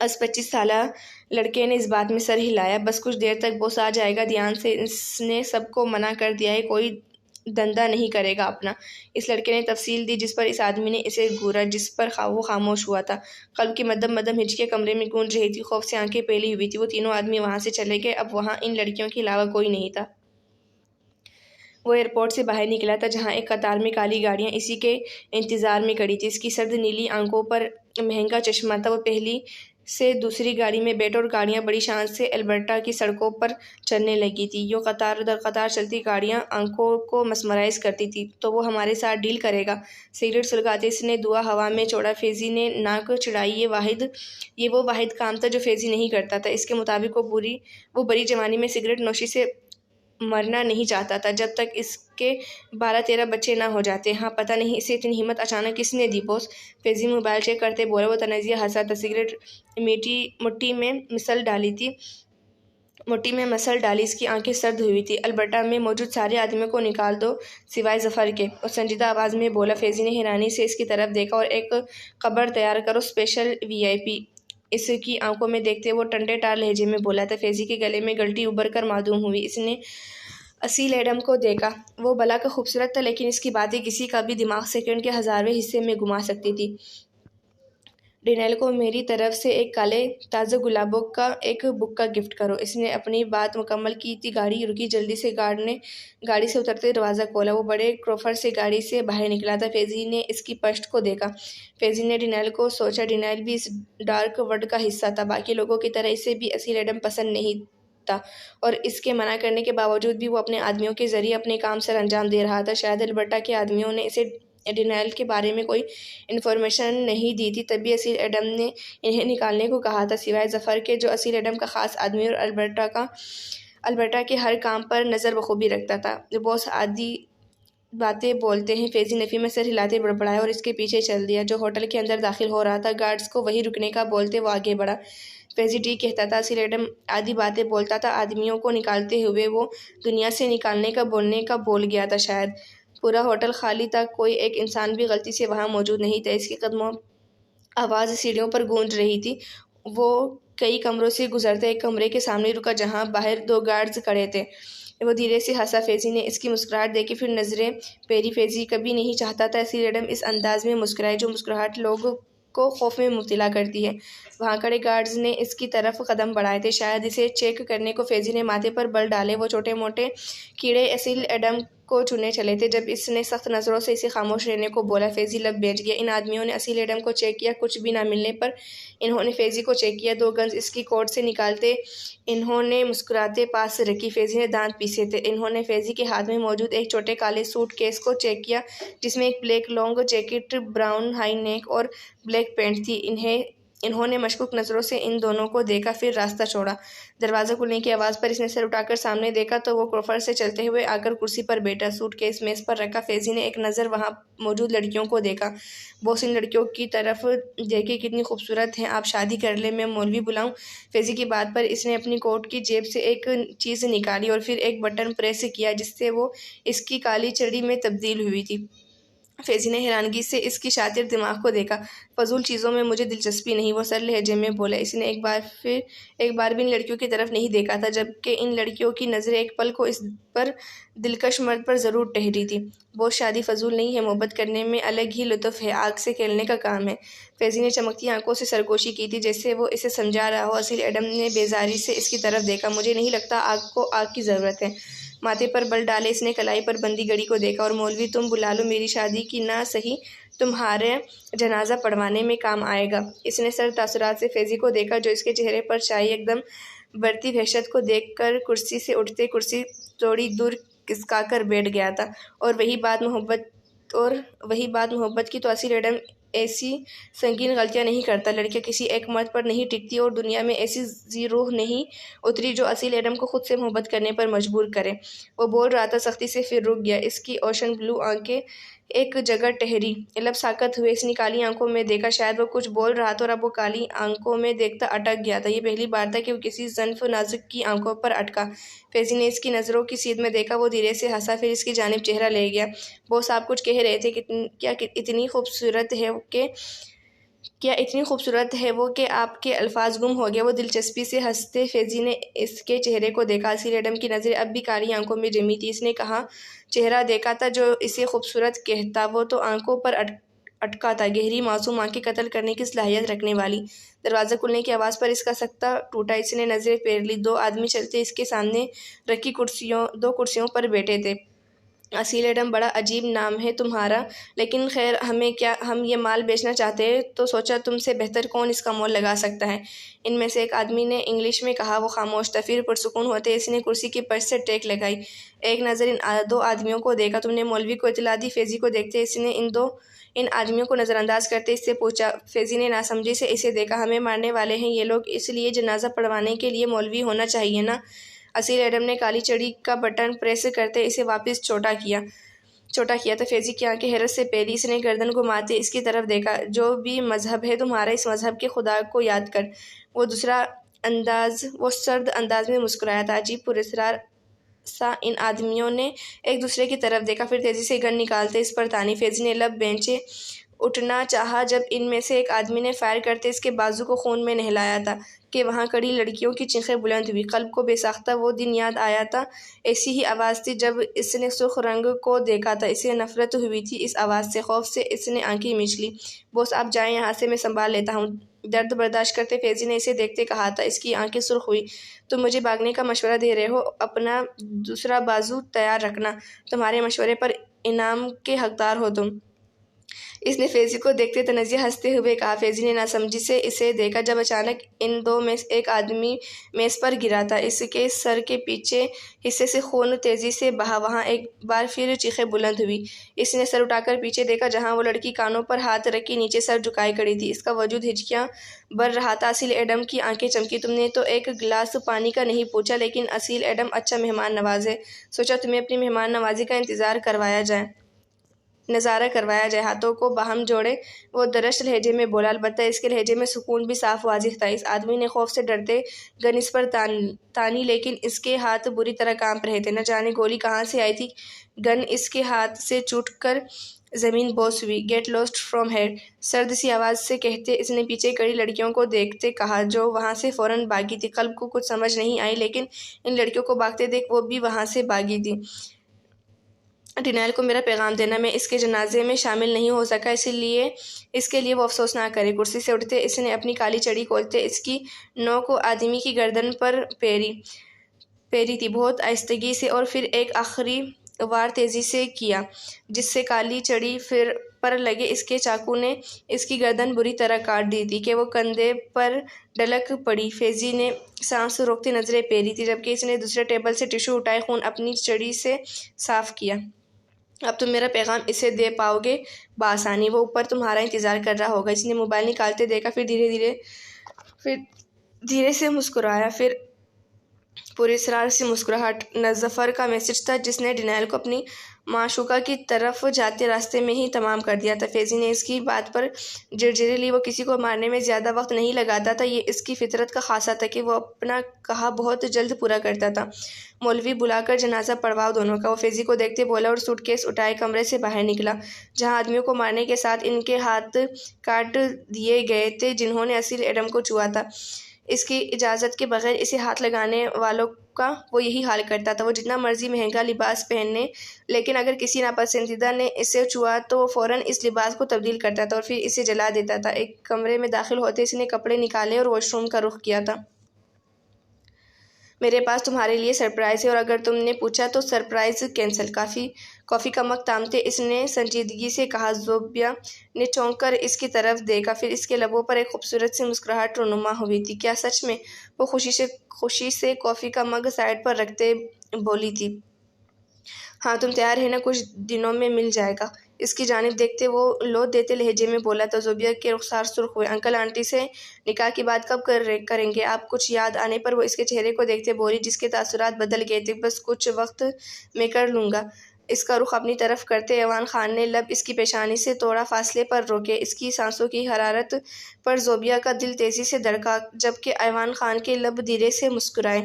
[SPEAKER 1] اس 25 سالہ لڑکے نے اس بات میں سر ہلایا۔ بس کچھ دیر تک بوس آ جائے گا، دھیان سے اس نے سب کو منع کر دیا ہے، کوئی دندہ نہیں کرے گا اپنا۔ اس لڑکے نے تفصیل دی جس پر اس آدمی نے اسے گھورا، جس پر وہ خاموش ہوا تھا۔ قلب کی مدھم مدھم ہچکیاں کمرے میں گونج رہی تھی، خوف سے آنکھیں پیلی ہوئی تھی۔ وہ تینوں آدمی وہاں سے چلے گئے، اب وہاں ان لڑکیوں کے علاوہ کوئی نہیں تھا۔ وہ ایئرپورٹ سے باہر نکلا تھا جہاں ایک قطار میں کالی گاڑیاں اسی کے انتظار میں کھڑی تھی۔ اس کی سرد نیلی آنکھوں پر مہنگا چشمہ تھا۔ وہ پہلی سے دوسری گاڑی میں بیٹھا اور گاڑیاں بڑی شان سے البرٹا کی سڑکوں پر چلنے لگی تھیں۔ یوں قطار در قطار چلتی گاڑیاں آنکھوں کو مسمرائز کرتی تھیں۔ تو وہ ہمارے ساتھ ڈیل کرے گا؟ سگریٹ سلگاتے اس نے دھواں ہوا میں چھوڑا۔ فیضی نے ناک چڑھائی۔ یہ وہ واحد کام تھا جو فیضی نہیں کرتا تھا۔ اس کے مطابق وہ بڑی جوانی میں سگریٹ نوشی سے مرنا نہیں چاہتا تھا جب تک اس کے 12-13 بچے نہ ہو جاتے۔ ہاں، پتہ نہیں اسے اتنی ہمت اچانک کس نے دی بوس؟ فیضی موبائل چیک کرتے بولا۔ وہ تنزیہ ہنسا تھا۔ سگریٹ مٹی میں مسل ڈالی، اس کی آنکھیں سرد ہوئی تھی۔ البرٹا میں موجود سارے آدمیوں کو نکال دو سوائے ظفر کے، اس سنجیدہ آواز میں بولا۔ فیضی نے حیرانی سے اس کی طرف دیکھا۔ اور ایک قبر تیار کرو، اسپیشل VIP۔ اس کی آنکھوں میں دیکھتے وہ ٹنڈے ٹار لہجے میں بولا تھا۔ فیضی کے گلے میں گلٹی ابھر کر معدوم ہوئی۔ اس نے اصیل ایڈم کو دیکھا۔ وہ بلا کا خوبصورت تھا، لیکن اس کی باتیں کسی کا بھی دماغ سیکنڈ کے 1000ویں حصے میں گھما سکتی تھی۔ ڈینیل کو میری طرف سے ایک کالے تازہ گلابوں کا ایک بکہ گفٹ کرو۔ اس نے اپنی بات مکمل کی تھی، گاڑی رکی۔ جلدی سے گارڈ نے گاڑی سے اترتے دروازہ کھولا۔ وہ بڑے کروفر سے گاڑی سے باہر نکلا تھا۔ فیضی نے اس کی پشت کو دیکھا۔ فیضی نے ڈینیل کو سوچا، ڈینیل بھی اس ڈارک ورلڈ کا حصہ تھا۔ باقی لوگوں کی طرح اسے بھی اصیل ایڈم پسند نہیں تھا، اور اس کے منع کرنے کے باوجود بھی وہ اپنے آدمیوں کے ذریعے اپنے کام سر انجام دے رہا تھا۔ شاید البرٹا کے آدمیوں نے اسے ڈینیل کے بارے میں کوئی انفارمیشن نہیں دی تھی، تبھی اصیل ایڈم نے انہیں نکالنے کو کہا تھا، سوائے ظفر کے جو اصیل ایڈم کا خاص آدمی اور البرٹا کے ہر کام پر نظر بخوبی رکھتا تھا۔ بوس عادی باتیں بولتے ہیں، فیضی نفی میں سر ہلاتے بڑبڑایا اور اس کے پیچھے چل دیا۔ جو ہوٹل کے اندر داخل ہو رہا تھا، گارڈز کو وہیں رکنے کا بولتے وہ آگے بڑھا۔ فیضی ٹھیک کہتا تھا، اصیل ایڈم آدھی باتیں بولتا تھا۔ آدمیوں کو نکالتے ہوئے وہ دنیا سے نکالنے کا بولنے کا بول گیا تھا شاید۔ پورا ہوٹل خالی تھا، کوئی ایک انسان بھی غلطی سے وہاں موجود نہیں تھا۔ اس کے قدموں آواز سیڑھیوں پر گونج رہی تھی۔ وہ کئی کمروں سے گزرتے ایک کمرے کے سامنے رکا جہاں باہر 2 گارڈز کھڑے تھے۔ وہ دھیرے سے ہنسا۔ فیضی نے اس کی مسکراہٹ دیکھی، پھر نظریں پھیری۔ فیضی کبھی نہیں چاہتا تھا اصیل ایڈم اس انداز میں مسکرائے، جو مسکراہٹ لوگوں کو خوف میں مبتلا کرتی ہے۔ وہاں کھڑے گارڈز نے اس کی طرف قدم بڑھائے تھے، شاید اسے چیک کرنے کو۔ فیضی نے ماتھے پر بل ڈالے۔ وہ چھوٹے موٹے کیڑے اصیل ایڈم کو چونے چلے تھے۔ جب اس نے سخت نظروں سے اسے خاموش رہنے کو بولا، فیضی لب بیچ گیا۔ ان آدمیوں نے اصیل ایڈم کو چیک کیا، کچھ بھی نہ ملنے پر انہوں نے فیضی کو چیک کیا۔ 2 گنز اس کی کوٹ سے نکالتے انہوں نے مسکراتے پاس رکھی۔ فیضی نے دانت پیسے تھے۔ انہوں نے فیضی کے ہاتھ میں موجود ایک چھوٹے کالے سوٹ کیس کو چیک کیا، جس میں ایک black long jacket, brown high neck اور بلیک پینٹ تھی۔ انہوں نے مشکوک نظروں سے ان دونوں کو دیکھا، پھر راستہ چھوڑا۔ دروازہ کھلنے کی آواز پر اس نے سر اٹھا کر سامنے دیکھا تو وہ کروفر سے چلتے ہوئے آ کر کرسی پر بیٹھا۔ سوٹ کیس میز پر رکھا۔ فیضی نے ایک نظر وہاں موجود لڑکیوں کو دیکھا۔ بوس ان لڑکیوں کی طرف دیکھے، کتنی خوبصورت ہیں، آپ شادی کر لیں، میں مولوی بلاؤں؟ فیضی کی بات پر اس نے اپنی کوٹ کی جیب سے ایک چیز نکالی اور پھر ایک بٹن پریس کیا، جس سے وہ اس کی کالی چڑی میں تبدیل ہوئی تھی۔ فیضی نے حیرانگی سے اس کی شاطر دماغ کو دیکھا۔ فضول چیزوں میں مجھے دلچسپی نہیں، وہ سر لہجے میں بولا۔ اس نے ایک بار بھی ان لڑکیوں کی طرف نہیں دیکھا تھا، جبکہ ان لڑکیوں کی نظریں ایک پل کو اس پر دلکش مرد پر ضرور ٹھہری تھی۔ بہت شادی فضول نہیں ہے، محبت کرنے میں الگ ہی لطف ہے، آگ سے کھیلنے کا کام ہے۔ فیضی نے چمکتی آنکھوں سے سرگوشی کی تھی، جیسے وہ اسے سمجھا رہا ہو۔ اصیل ایڈم نے بیزاری سے اس کی طرف دیکھا۔ مجھے نہیں لگتا آگ کو آگ کی ضرورت ہے۔ ماتھے پر بل ڈالے اس نے کلائی پر بندی گھڑی کو دیکھا۔ اور مولوی تم بلا لو، میری شادی کی نہ صحیح تمہارے جنازہ پڑھوانے میں کام آئے گا۔ اس نے سر تاثرات سے فیضی کو دیکھا، جو اس کے چہرے پر چھائی ایک دم بڑھتی وحشت کو دیکھ کر کرسی سے اٹھتے کرسی تھوڑی دور کھسکا کر بیٹھ گیا تھا۔ اور وہی بات محبت کی، تو اصیل ایڈم ایسی سنگین غلطیاں نہیں کرتا۔ لڑکیاں کسی ایک مرد پر نہیں ٹکتی، اور دنیا میں ایسی ذی روح نہیں اتری جو اصیل ایڈم کو خود سے محبت کرنے پر مجبور کرے۔ وہ بول رہا تھا سختی سے، پھر رک گیا۔ اس کی اوشن بلو آنکھیں ایک جگہ ٹھہری، لب ساکت ہوئے۔ اس نے کالی آنکھوں میں دیکھا، شاید وہ کچھ بول رہا تھا اور اب وہ کالی آنکھوں میں دیکھتا اٹک گیا تھا۔ یہ پہلی بار تھا کہ وہ کسی ضعیف نازک کی آنکھوں پر اٹکا۔ فیضی نے اس کی نظروں کی سیدھ میں دیکھا۔ وہ دھیرے سے ہنسا، پھر اس کی جانب چہرہ لے گیا۔ بوس آپ کچھ کہہ رہے تھے، کیا اتنی خوبصورت ہے کیا اتنی خوبصورت ہے وہ کہ آپ کے الفاظ گم ہو گئے۔ وہ دلچسپی سے ہنستے فیضی نے اس کے چہرے کو دیکھا۔ اصیل ایڈم کی نظریں اب بھی کالی آنکھوں میں جمی تھی۔ اس نے کہا چہرہ دیکھا تھا جو اسے خوبصورت کہتا، وہ تو آنکھوں پر اٹکا تھا، گہری معصوم آنکھیں قتل کرنے کی صلاحیت رکھنے والی۔ دروازہ کھلنے کی آواز پر اس کا سکتہ ٹوٹا۔ اس نے نظریں پھیر لی۔ دو آدمی چلتے اس کے سامنے رکھی دو کرسیوں پر بیٹھے تھے۔ اصیل ایڈم، بڑا عجیب نام ہے تمہارا، لیکن خیر ہمیں کیا، ہم یہ مال بیچنا چاہتے ہیں تو سوچا تم سے بہتر کون اس کا مول لگا سکتا ہے۔ ان میں سے ایک آدمی نے انگلش میں کہا۔ وہ خاموش تھا۔ پھر پرسکون ہوتے اس نے کرسی کی پشت سے ٹیک لگائی، ایک نظر ان دو آدمیوں کو دیکھا۔ تم نے مولوی کو اطلاع دی؟ فیضی کو دیکھتے اس نے ان آدمیوں کو نظر انداز کرتے اس سے پوچھا۔ فیضی نے ناسمجھی سے اسے دیکھا۔ ہمیں مارنے والے ہیں یہ لوگ، اس لیے جنازہ پڑھوانے کے لیے مولوی ہونا چاہیے نا۔ اصیل ایڈم نے کالی چڑی کا بٹن پریس کرتے اسے واپس چھوٹا کیا تو فیضی کی آنکھیں حیرت سے پھیلی۔ اس نے گردن گھماتے اس کی طرف دیکھا۔ جو بھی مذہب ہے تمہارا، اس مذہب کے خدا کو یاد کر۔ وہ سرد انداز میں مسکرایا تھا، عجیب پراسرار سا۔ ان آدمیوں نے ایک دوسرے کی طرف دیکھا، پھر تیزی سے گن نکالتے اس پر تانی۔ فیضی نے لب بینچے اٹھنا چاہا جب ان میں سے ایک آدمی نے فائر کرتے اس کے بازو کو خون میں نہلایا تھا کہ وہاں کھڑی لڑکیوں کی چیخیں بلند ہوئی۔ قلب کو بے ساختہ وہ دن یاد آیا تھا۔ ایسی ہی آواز تھی جب اس نے سرخ رنگ کو دیکھا تھا۔ اسے نفرت ہوئی تھی اس آواز سے۔ خوف سے اس نے آنکھیں مینچ لی۔ بوس آپ جائیں یہاں سے، میں سنبھال لیتا ہوں۔ درد برداشت کرتے فیضی نے اسے دیکھتے کہا تھا۔ اس کی آنکھیں سرخ ہوئی۔ تم مجھے بھاگنے کا مشورہ دے رہے ہو؟ اپنا دوسرا بازو تیار رکھنا، تمہارے مشورے پر انعام کے حقدار ہو تم۔ اس نے فیضی کو دیکھتے تنزیہ ہنستے ہوئے کہا۔ فیضی نے ناسمجھی سے اسے دیکھا جب اچانک ان دو میں ایک آدمی میز پر گرا تھا۔ اس کے سر کے پیچھے حصے سے خون تیزی سے بہا۔ وہاں ایک بار پھر چیخیں بلند ہوئی۔ اس نے سر اٹھا کر پیچھے دیکھا جہاں وہ لڑکی کانوں پر ہاتھ رکھے نیچے سر جھکائے کھڑی تھی۔ اس کا وجود ہچکیاں بھر رہا تھا۔ اصیل ایڈم کی آنکھیں چمکی۔ تم نے تو ایک گلاس پانی کا نہیں پوچھا، لیکن اصیل ایڈم اچھا مہمان نواز ہے، سوچا تمہیں اپنی مہمان نوازی کا نظارہ کروایا جائے۔ ہاتھوں کو باہم جوڑے وہ درشت لہجے میں بولا، البتہ اس کے لہجے میں سکون بھی صاف واضح تھا۔ اس آدمی نے خوف سے ڈرتے گن اس پر تانی، لیکن اس کے ہاتھ بری طرح کانپ رہے تھے۔ نہ جانے گولی کہاں سے آئی تھی، گن اس کے ہاتھ سے چھوٹ کر زمین بوس ہوئی۔ گیٹ لاسٹ فرام ہیئر، سرد سی آواز سے کہتے اس نے پیچھے کھڑی لڑکیوں کو دیکھتے کہا جو وہاں سے فوراً بھاگی تھی۔ قلب کو کچھ سمجھ نہیں آئی، لیکن ان لڑکیوں کو بھاگتے دیکھ وہ بھی وہاں سے بھاگی تھی۔ ڈینائل کو میرا پیغام دینا، میں اس کے جنازے میں شامل نہیں ہو سکا، اس کے لیے وہ افسوس نہ کرے۔ کرسی سے اٹھتے اس نے اپنی کالی چڑی کھولتے اس کی نوک آدمی کی گردن پر پھیری تھی، بہت آہستگی سے، اور پھر ایک آخری وار تیزی سے کیا جس سے کالی چڑی پر لگے اس کے چاقو نے اس کی گردن بری طرح کاٹ دی تھی کہ وہ کندھے پر ڈھلک پڑی۔ فیضی نے سانس روکتے نظریں پھیری تھی جبکہ اس نے دوسرے ٹیبل سے ٹشو اٹھائے، خون اپنی چڑی سے صاف کیا۔ اب تم میرا پیغام اسے دے پاؤ گے بآسانی، وہ اوپر تمہارا انتظار کر رہا ہوگا۔ اس نے موبائل نکالتے دیکھا، پھر دھیرے سے مسکرایا، پھر پراسرار سی مسکراہٹ۔ ظفر کا میسج تھا جس نے ڈینائل کو اپنی معشوقہ کی طرف جاتے راستے میں ہی تمام کر دیا تھا۔ فیضی نے اس کی بات پر جرجری لی۔ وہ کسی کو مارنے میں زیادہ وقت نہیں لگاتا تھا، یہ اس کی فطرت کا خاصہ تھا کہ وہ اپنا کہا بہت جلد پورا کرتا تھا۔ مولوی بلا کر جنازہ پڑھواؤ دونوں کا، وہ فیضی کو دیکھتے بولا اور سوٹ کیس اٹھائے کمرے سے باہر نکلا جہاں آدمیوں کو مارنے کے ساتھ ان کے ہاتھ کاٹ دیے گئے تھے جنہوں نے اصیل ایڈم کو چھوا تھا۔ اس کی اجازت کے بغیر اسے ہاتھ لگانے والوں کا وہ یہی حال کرتا تھا۔ وہ جتنا مرضی مہنگا لباس پہنے، لیکن اگر کسی ناپسندیدہ نے اسے چھوا تو وہ فوراً اس لباس کو تبدیل کرتا تھا اور پھر اسے جلا دیتا تھا۔ ایک کمرے میں داخل ہوتے اس نے کپڑے نکالے اور واش روم کا رخ کیا تھا۔ میرے پاس تمہارے لیے سرپرائز ہے، اور اگر تم نے پوچھا تو سرپرائز کینسل۔ کافی کا مگ تامتے اس نے سنجیدگی سے کہا۔ زوبیہ نے چونک کر اس کی طرف دیکھا، پھر اس کے لبوں پر ایک خوبصورت سی مسکراہٹ رونما ہوئی تھی۔ کیا سچ میں؟ وہ خوشی سے کافی کا مگ سائڈ پر رکھتے بولی تھی۔ ہاں تم تیار ہے نا؟ کچھ دنوں میں مل جائے گا، اس کی جانب دیکھتے وہ لوٹ دیتے لہجے میں بولا تھا۔ زوبیہ کے رخسار سرخ ہوئے۔ انکل آنٹی سے نکاح کی بات کب کریں گے آپ؟ کچھ یاد آنے پر وہ اس کے چہرے کو دیکھتے بولی جس کے تاثرات بدل گئے تھے۔ بس کچھ وقت میں کر لوں گا۔ اس کا رخ اپنی طرف کرتے ایوان خان نے لب اس کی پیشانی سے تھوڑا فاصلے پر روکے۔ اس کی سانسوں کی حرارت پر زوبیہ کا دل تیزی سے دھڑکا جبکہ ایوان خان کے لب دھیرے سے مسکرائے۔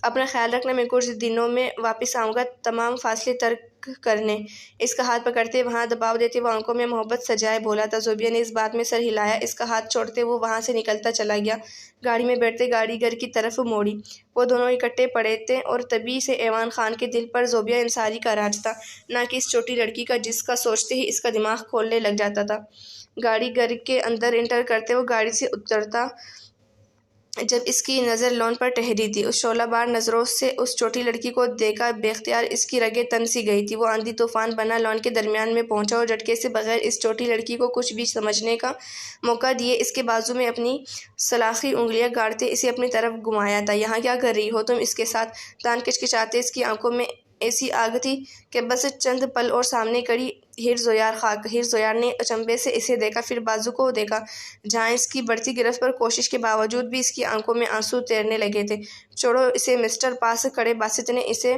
[SPEAKER 1] اپنا خیال رکھنا، میں کچھ دنوں میں واپس آؤں گا تمام فاصلے ترک کرنے۔ اس کا ہاتھ پکڑتے وہاں دباؤ دیتے وہ آنکھوں میں محبت سجائے بولا تھا۔ زوبیہ نے اس بات میں سر ہلایا۔ اس کا ہاتھ چھوڑتے وہ وہاں سے نکلتا چلا گیا۔ گاڑی میں بیٹھتے گاڑی گھر کی طرف موڑی۔ وہ دونوں اکٹھے پڑے تھے اور تبھی سے ایوان خان کے دل پر زوبیہ انصاری کا راج تھا، نہ کہ اس چھوٹی لڑکی کا جس کا سوچتے ہی اس کا دماغ کھولنے لگ جاتا تھا۔ گاڑی گھر کے اندر انٹر کرتے وہ گاڑی سے اترتا جب اس کی نظر لون پر ٹھہری تھی۔ اس شعلہ بار نظروں سے اس چھوٹی لڑکی کو دیکھا بے اختیار اس کی رگیں تن سی گئی تھی۔ وہ آندھی طوفان بنا لون کے درمیان میں پہنچا اور جھٹکے سے بغیر اس چھوٹی لڑکی کو کچھ بھی سمجھنے کا موقع دیے اس کے بازو میں اپنی سلاخی انگلیاں گاڑتے اسے اپنی طرف گھمایا تھا۔ یہاں کیا کر رہی ہو تم اس کے ساتھ؟ دان کچکچاتے اس کی آنکھوں میں ایسی آگ تھی کہ بس چند پل اور سامنے کڑی ہیر زویار خاک۔ ہیر زویار نے اچنبھے سے اسے دیکھا، پھر بازو کو دیکھا جہاں اس کی بڑھتی گرفت پر کوشش کے باوجود بھی اس کی آنکھوں میں آنسو تیرنے لگے تھے۔ چھوڑو اسے مسٹر، پاس کھڑے باسط نے اسے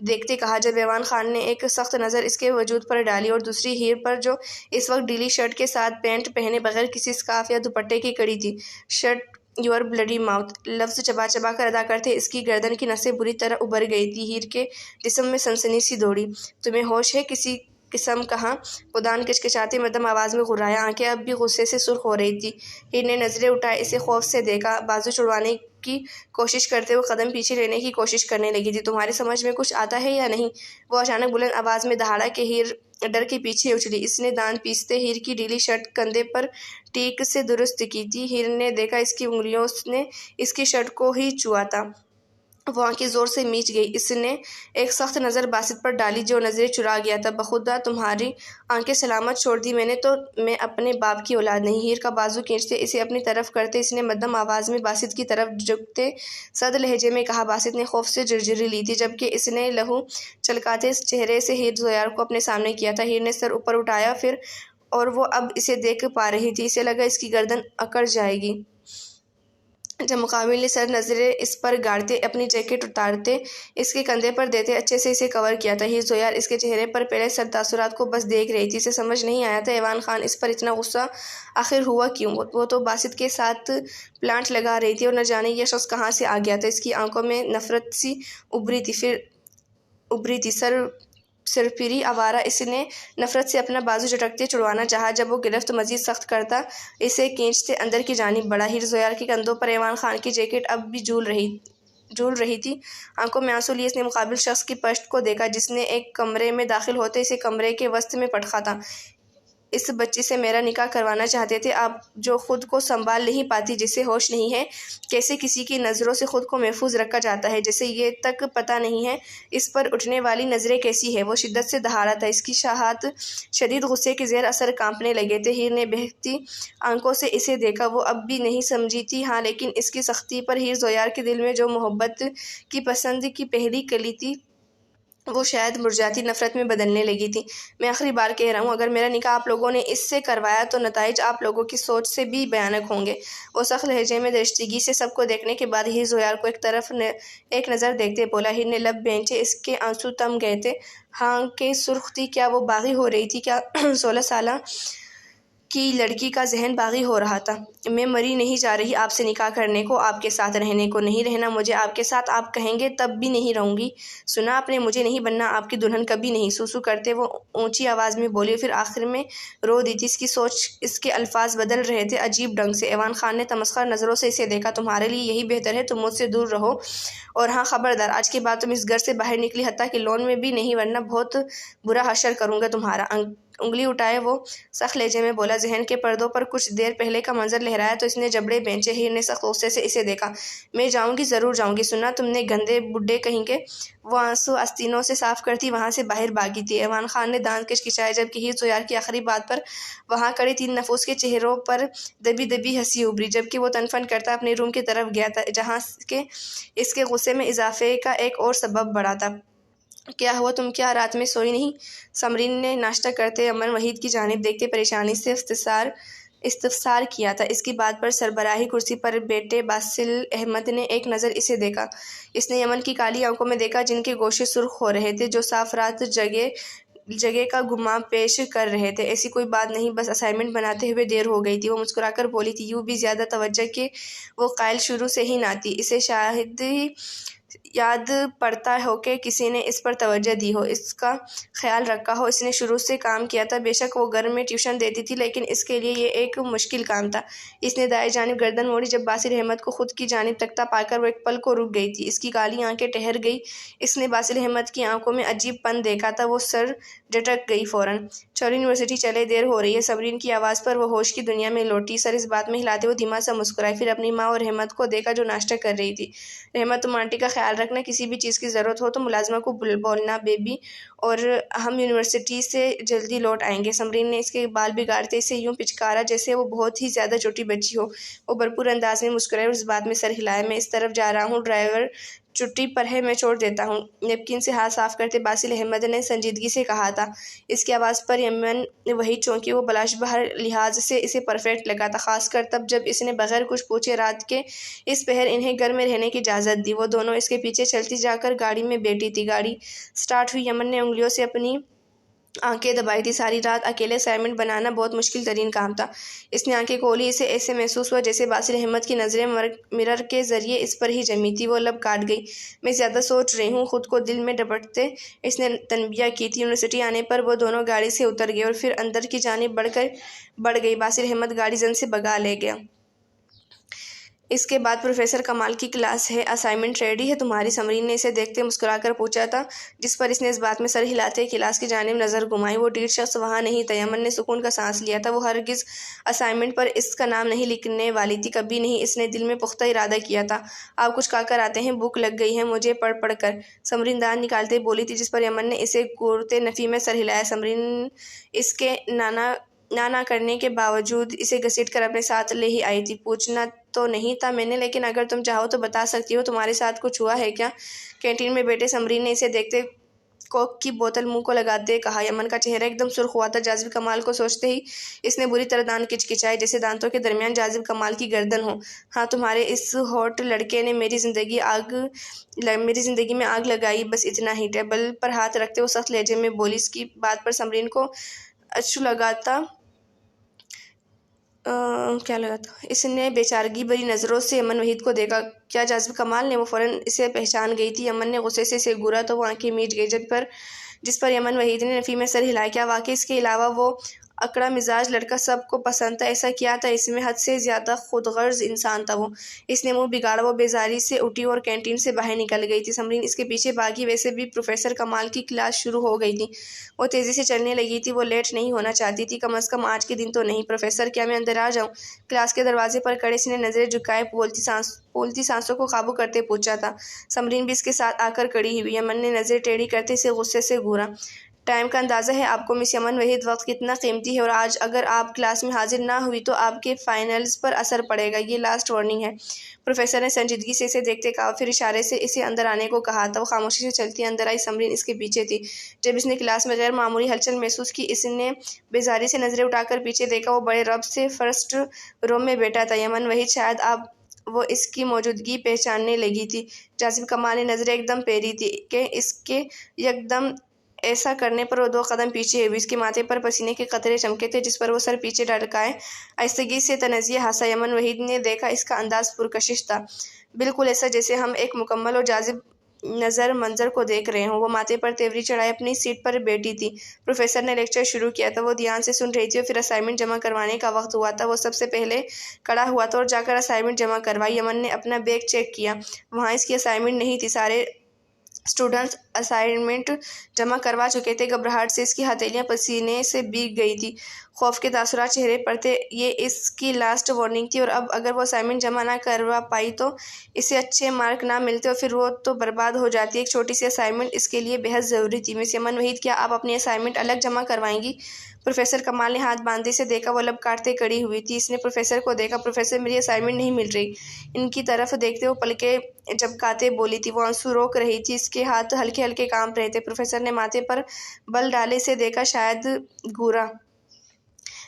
[SPEAKER 1] دیکھتے کہا جب ایوان خان نے ایک سخت نظر اس کے وجود پر ڈالی اور دوسری ہیر پر جو اس وقت ڈھیلی شرٹ کے ساتھ پینٹ پہنے بغیر کسی اسکارف یا دوپٹے کے کڑی تھی۔ شٹ یور بلڈی ماؤتھ، لفظ چبا چبا کر ادا کرتے اس کی گردن کی نسیں بری طرح ابھر گئی تھی۔ ہیر کے جسم میں سنسنی سی دوڑی۔ تمہیں ہوش ہے کسی قسم کہاں؟ وہ دان کچکچاتے مدھم آواز میں غرایا۔ آنکھیں اب بھی غصے سے سرخ ہو رہی تھی۔ ہیر نے نظریں اٹھائے اسے خوف سے دیکھا، بازو چھڑوانے کی کوشش کرتے وہ قدم پیچھے لینے کی کوشش کرنے لگی تھی۔ تمہاری سمجھ میں کچھ آتا ہے یا نہیں؟ وہ اچانک بلند آواز میں دہاڑا کہ ہیر ڈر کے پیچھے اچھلی۔ اس نے دانت پیستے ہیر کی ڈھیلی شرٹ کندھے پر ٹیک سے درست کی تھی۔ ہیر نے دیکھا اس کی انگلیوں نے اس کی شرٹ کو ہی چھوا تھا۔ وہ آنکھیں زور سے میچ گئی۔ اس نے ایک سخت نظر باسط پر ڈالی جو نظریں چرا گیا تھا۔ بخدا تمہاری آنکھیں سلامت چھوڑ دی میں نے تو میں اپنے باپ کی اولاد نہیں۔ ہیر کا بازو کھینچتے اسے اپنی طرف کرتے اس نے مدھم آواز میں باسط کی طرف جھکتے سرد لہجے میں کہا۔ باسط نے خوف سے جرجری لی تھی جبکہ اس نے لہو چھلکاتے چہرے سے ہیر زویار کو اپنے سامنے کیا تھا۔ ہیر نے سر اوپر اٹھایا پھر اور وہ اب اسے دیکھ پا رہی تھی۔ اسے لگا اس کی گردن اکڑ جائے گی جب مقابل نے سر نظریں اس پر گاڑتے اپنی جیکٹ اتارتے اس کے کندھے پر دیتے اچھے سے اسے کور کیا تھا۔ ہیر زویار اس کے چہرے پر پہلے سرد تاثرات کو بس دیکھ رہی تھی۔ اسے سمجھ نہیں آیا تھا ایوان خان اس پر اتنا غصہ آخر ہوا کیوں؟ وہ تو باسط کے ساتھ پلانٹ لگا رہی تھی اور نہ جانے یہ شخص کہاں سے آ گیا تھا۔ اس کی آنکھوں میں نفرت سی ابھری تھی۔ سرپھری آوارہ، اس نے نفرت سے اپنا بازو جھٹکتے چھڑوانا چاہا جب وہ گرفت مزید سخت کرتا اسے کھینچتے اندر کی جانب بڑھا۔ ہیر زویار کے کندھوں پر ایوان خان کی جیکٹ اب بھی جھول رہی تھی۔ آنکھوں میں آنسو لیے اس نے مقابل شخص کی پشت کو دیکھا جس نے ایک کمرے میں داخل ہوتے اسے کمرے کے وسط میں پٹخا تھا۔ اس بچی سے میرا نکاح کروانا چاہتے تھے آپ جو خود کو سنبھال نہیں پاتی، جسے ہوش نہیں ہے کیسے کسی کی نظروں سے خود کو محفوظ رکھا جاتا ہے، جسے یہ تک پتہ نہیں ہے اس پر اٹھنے والی نظریں کیسی ہے۔ وہ شدت سے دہاڑا تھا۔ اس کی ہاتھ شدید غصے کے زیر اثر کانپنے لگے تھے۔ ہیر نے بہتی آنکھوں سے اسے دیکھا۔ وہ اب بھی نہیں سمجھی تھی ہاں لیکن اس کی سختی پر ہیر زویار کے دل میں جو محبت کی پسند کی پہلی کلی تھی وہ شاید مرجھاتی نفرت میں بدلنے لگی تھی۔ میں آخری بار کہہ رہا ہوں اگر میرا نکاح آپ لوگوں نے اس سے کروایا تو نتائج آپ لوگوں کی سوچ سے بھی بھیانک ہوں گے۔ وہ سخت لہجے میں درشتگی سے سب کو دیکھنے کے بعد ہیر زویار کو ایک نظر دیکھتے بولا۔ ہیر نے لب بھینچے، اس کے آنسو تم گئے تھے، آنکھیں سرخ تھی۔ کیا وہ باغی ہو رہی تھی؟ کیا 16 سالہ کی لڑکی کا ذہن باغی ہو رہا تھا؟ میں مری نہیں جا رہی آپ سے نکاح کرنے کو، آپ کے ساتھ رہنے کو، نہیں رہنا مجھے آپ کے ساتھ، آپ کہیں گے تب بھی نہیں رہوں گی۔ سنا آپ نے، مجھے نہیں بننا آپ کی دلہن، کبھی نہیں۔ سوسو کرتے وہ اونچی آواز میں بولی، پھر آخر میں رو دی تھی۔ اس کی سوچ، اس کے الفاظ بدل رہے تھے عجیب ڈھنگ سے۔ ایوان خان نے تمسخر نظروں سے اسے دیکھا۔ تمہارے لیے یہی بہتر ہے تم مجھ سے دور رہو، اور ہاں خبردار آج کے بعد تم اس گھر سے باہر نکلی حتیٰ کہ لون میں بھی نہیں ورنہ بہت برا حشر کروں گا تمہارا۔ انگلی اٹھائے وہ سخت لہجے میں بولا۔ ذہن کے پردوں پر کچھ دیر پہلے کا منظر لہرایا تو اس نے جبڑے بھینچے۔ ہیر نے سخت غصے سے اسے دیکھا۔ میں جاؤں گی، ضرور جاؤں گی، سنا تم نے گندے بڈھے کہیں کے۔ وہ آنسو آستینوں سے صاف کرتی وہاں سے باہر بھاگی تھی۔ ایوان خان نے دانت کچکچائے جبکہ ہیر زویار کی آخری بات پر وہاں کھڑے 3 نفوس کے چہروں پر دبی دبی ہنسی ابھری جبکہ وہ تن فن کرتا اپنے روم کی طرف گیا تھا جہاں کہ اس کے غصے میں اضافے کا ایک اور سبب بڑھا تھا۔ کیا ہوا؟ تم کیا رات میں سوئی نہیں؟ سمرین نے ناشتہ کرتے امن وحید کی جانب دیکھتے پریشانی سے استفسار کیا تھا۔ اس کی بات پر سربراہی کرسی پر بیٹھے باسل احمد نے ایک نظر اسے دیکھا۔ اس نے یمن کی کالی آنکھوں میں دیکھا جن کے گوشے سرخ ہو رہے تھے جو صاف رات جگہ کا گمان پیش کر رہے تھے۔ ایسی کوئی بات نہیں، بس اسائنمنٹ بناتے ہوئے دیر ہو گئی تھی۔ وہ مسکرا کر بولی تھی، یوں بھی زیادہ توجہ کہ وہ قائل شروع سے ہی نہ تھی۔ اسے شاید ہی یاد پڑتا ہو کہ کسی نے اس پر توجہ دی ہو، اس کا خیال رکھا ہو۔ اس نے شروع سے کام کیا تھا، بے شک وہ گھر میں ٹیوشن دیتی تھی، لیکن اس کے لیے یہ ایک مشکل کام تھا۔ اس نے دائیں جانب گردن موڑی جب باسل احمد کو خود کی جانب تکتا پا کر وہ ایک پل کو رک گئی تھی۔ اس کی کالی آنکھیں ٹھہر گئی۔ اس نے باسل احمد کی آنکھوں میں عجیب پن دیکھا تھا۔ وہ سر جھٹک گئی فوراً۔ چلو یونیورسٹی چلے، دیر ہو رہی ہے۔ سمرین کی آواز پر وہ ہوش کی دنیا میں لوٹی۔ سر اس بات میں ہلاتے وہ دھیما سا مسکرائی، پھر اپنی ماں اور رحمت کو دیکھا جو ناشتہ کر رہی تھی۔ رحمت، تم آنٹی کا خیال رکھنا، کسی بھی چیز کی ضرورت ہو تو ملازمہ کو بولنا بیبی، اور ہم یونیورسٹی سے جلدی لوٹ آئیں گے۔ سمرین نے اس کے بال بگاڑتے اسے یوں پچکارا جیسے وہ بہت ہی زیادہ چھوٹی بچی ہو۔ وہ بھرپور انداز میں مسکرائی اور اس بات میں سر ہلایا، میں اس طرف جا رہا ہوں، ڈرائیور چھٹی پر ہے، میں چھوڑ دیتا ہوں۔ نیپکن سے ہاتھ صاف کرتے باسل احمد نے سنجیدگی سے کہا تھا۔ اس کی آواز پر یمن وہی چونکی، وہ بلاش بہر لحاظ سے اسے پرفیکٹ لگا تھا، خاص کر تب جب اس نے بغیر کچھ پوچھے رات کے اس پہر انہیں گھر میں رہنے کی اجازت دی۔ وہ دونوں اس کے پیچھے چلتی جا کر گاڑی میں بیٹھی تھی۔ گاڑی سٹارٹ ہوئی۔ یمن نے انگلیوں سے اپنی آنکھیں دبائی تھی۔ ساری رات اکیلے اسائنمنٹ بنانا بہت مشکل ترین کام تھا۔ اس نے آنکھیں کھولی، اسے ایسے محسوس ہوا جیسے باسل احمد کی نظریں مرر کے ذریعے اس پر ہی جمی تھی۔ وہ لب کاٹ گئی۔ میں زیادہ سوچ رہی ہوں، خود کو دل میں ڈپٹتے اس نے تنبیہ کی تھی۔ یونیورسٹی آنے پر وہ دونوں گاڑی سے اتر گئے اور پھر اندر کی جانب بڑھ گئی۔ باسل احمد گاڑی زن سے بگا لے گیا۔ اس کے بعد پروفیسر کمال کی کلاس ہے، اسائنمنٹ ریڈی ہے تمہاری؟ سمرین نے اسے دیکھتے مسکرا کر پوچھا تھا، جس پر اس نے اس بات میں سر ہلاتے کلاس کی جانب نظر گھمائی۔ وہ ڈیڑھ شخص وہاں نہیں تھا۔ یمن نے سکون کا سانس لیا تھا۔ وہ ہرگز اسائنمنٹ پر اس کا نام نہیں لکھنے والی تھی، کبھی نہیں۔ اس نے دل میں پختہ ارادہ کیا تھا۔ آپ کچھ کھا کر آتے ہیں، بھوک لگ گئی ہے مجھے پڑھ کر، سمرین دانت نکالتے بولی تھی، جس پر یمن نے اسے غورت نفی میں سر ہلایا۔ سمرین اس کے نانا کرنے کے باوجود اسے گھسیٹ کر اپنے ساتھ لے ہی آئی تھی۔ پوچھنا تو نہیں تھا میں نے، لیکن اگر تم چاہو تو بتا سکتی ہو، تمہارے ساتھ کچھ ہوا ہے کیا؟ کینٹین میں بیٹھے سمرین نے اسے دیکھتے کوک کی بوتل منہ کو لگاتے کہا۔ یمن کا چہرہ ایک دم سرخ ہوا تھا۔ جاذب کمال کو سوچتے ہی اس نے بری طرح دانت کچکچائے، جیسے دانتوں کے درمیان جاذب کمال کی گردن ہو۔ ہاں، تمہارے اس ہاٹ لڑکے نے میری زندگی میں آگ لگائی، بس اتنا ہی۔ ٹیبل پر ہاتھ رکھتے وہ سخت لہجے میں بولی۔ اس کی بات پر سمرین کو اچھو لگا تھا۔ اس نے بیچارگی بھری نظروں سے یمن وحید کو دیکھا۔ کیا جاذب کمال نے؟ وہ فوراً اسے پہچان گئی تھی۔ یمن نے غصے سے اسے گھورا تو وہ آنکھیں میچ گئی، جس پر یمن وحید نے نفی میں سر ہلایا۔ کیا واقعی اس کے علاوہ وہ اکڑا مزاج لڑکا سب کو پسند تھا؟ ایسا کیا تھا اس میں؟ حد سے زیادہ خود غرض انسان تھا وہ۔ اس نے منہ بگاڑا۔ وہ بیزاری سے اٹھی اور کینٹین سے باہر نکل گئی تھی۔ سمرین اس کے پیچھے بھاگی۔ ویسے بھی پروفیسر کمال کی کلاس شروع ہو گئی تھی۔ وہ تیزی سے چلنے لگی تھی۔ وہ لیٹ نہیں ہونا چاہتی تھی، کم از کم آج کے دن تو نہیں۔ پروفیسر، کیا میں اندر آ جاؤں؟ کلاس کے دروازے پر کھڑے اس نے نظریں جھکائے پھولتی سانسوں کو قابو کرتے پوچھا تھا۔ سمرین بھی اس کے ساتھ آ کر کھڑی ہوئی۔ یمن نے نظریں ٹیڑھی کرتے اسے غصے سے گھورا۔ ٹائم کا اندازہ ہے آپ کو مس یمن وحید؟ وقت کتنا قیمتی ہے، اور آج اگر آپ کلاس میں حاضر نہ ہوئی تو آپ کے فائنلز پر اثر پڑے گا۔ یہ لاسٹ وارننگ ہے، پروفیسر نے سنجیدگی سے اسے دیکھتے کہا، پھر اشارے سے اسے اندر آنے کو کہا تھا۔ وہ خاموشی سے چلتی اندر آئی۔ سمرین اس کے پیچھے تھی۔ جب اس نے کلاس میں غیر معمولی ہلچل محسوس کی، اس نے بیزاری سے نظریں اٹھا کر پیچھے دیکھا۔ وہ بڑے رعب سے فرسٹ رو میں بیٹھا تھا۔ یمن وحید شاید وہ اس کی موجودگی پہچاننے لگی تھی۔ جاذب کمال نے نظریں ایک دم پھیری تھی کہ اس کے یک دم ایسا کرنے پر وہ 2 قدم پیچھے ہوئی۔ اس کے ماتھے پر پسینے کے قطرے چمکے تھے، جس پر وہ سر پیچھے ڈھکائے آہستگی سے طنزیہ ہنسا۔ یمن وحید نے دیکھا اس کا انداز پرکشش تھا، بالکل ایسا جیسے ہم ایک مکمل اور جاذب نظر منظر کو دیکھ رہے ہوں۔ وہ ماتھے پر تیوری چڑھائے اپنی سیٹ پر بیٹھی تھی۔ پروفیسر نے لیکچر شروع کیا تھا۔ وہ دھیان سے سن رہی تھی اور پھر اسائنمنٹ جمع کروانے کا وقت ہوا تھا۔ وہ سب سے پہلے کھڑا ہوا تھا اور جا کر اسائنمنٹ جمع کروائی۔ یمن نے اپنا بیگ چیک کیا، وہاں اس کی اسائنمنٹ نہیں تھی۔ سارے اسٹوڈنٹس اسائنمنٹ جمع کروا چکے تھے۔ گھبراہٹ سے اس کی ہتھیلیاں پسینے سے بھیگ گئی تھیں، خوف کے تاثرات چہرے پر تھے۔ یہ اس کی لاسٹ وارننگ تھی، اور اب اگر وہ اسائنمنٹ جمع نہ کروا پائی تو اسے اچھے مارک نہ ملتے اور پھر وہ تو برباد ہو جاتی۔ ایک چھوٹی سی اسائنمنٹ اس کے لیے بہت ضروری تھی۔ مس یمن وحید، کیا آپ اپنی اسائنمنٹ الگ جمع کروائیں گی؟ پروفیسر کمال نے ہاتھ باندھے سے دیکھا۔ وہ لب کاٹتے کھڑی ہوئی تھی۔ اس نے پروفیسر کو دیکھا۔ پروفیسر، میری اسائنمنٹ نہیں مل رہی۔ ان کی طرف دیکھتے وہ پلکیں جھپکاتے بولی تھی۔ وہ آنسو روک رہی تھی، اس کے ہاتھ ہلکے ہلکے کانپ رہے تھے۔ پروفیسر نے ماتھے پر بل ڈالے اسے دیکھا، شاید گھورا۔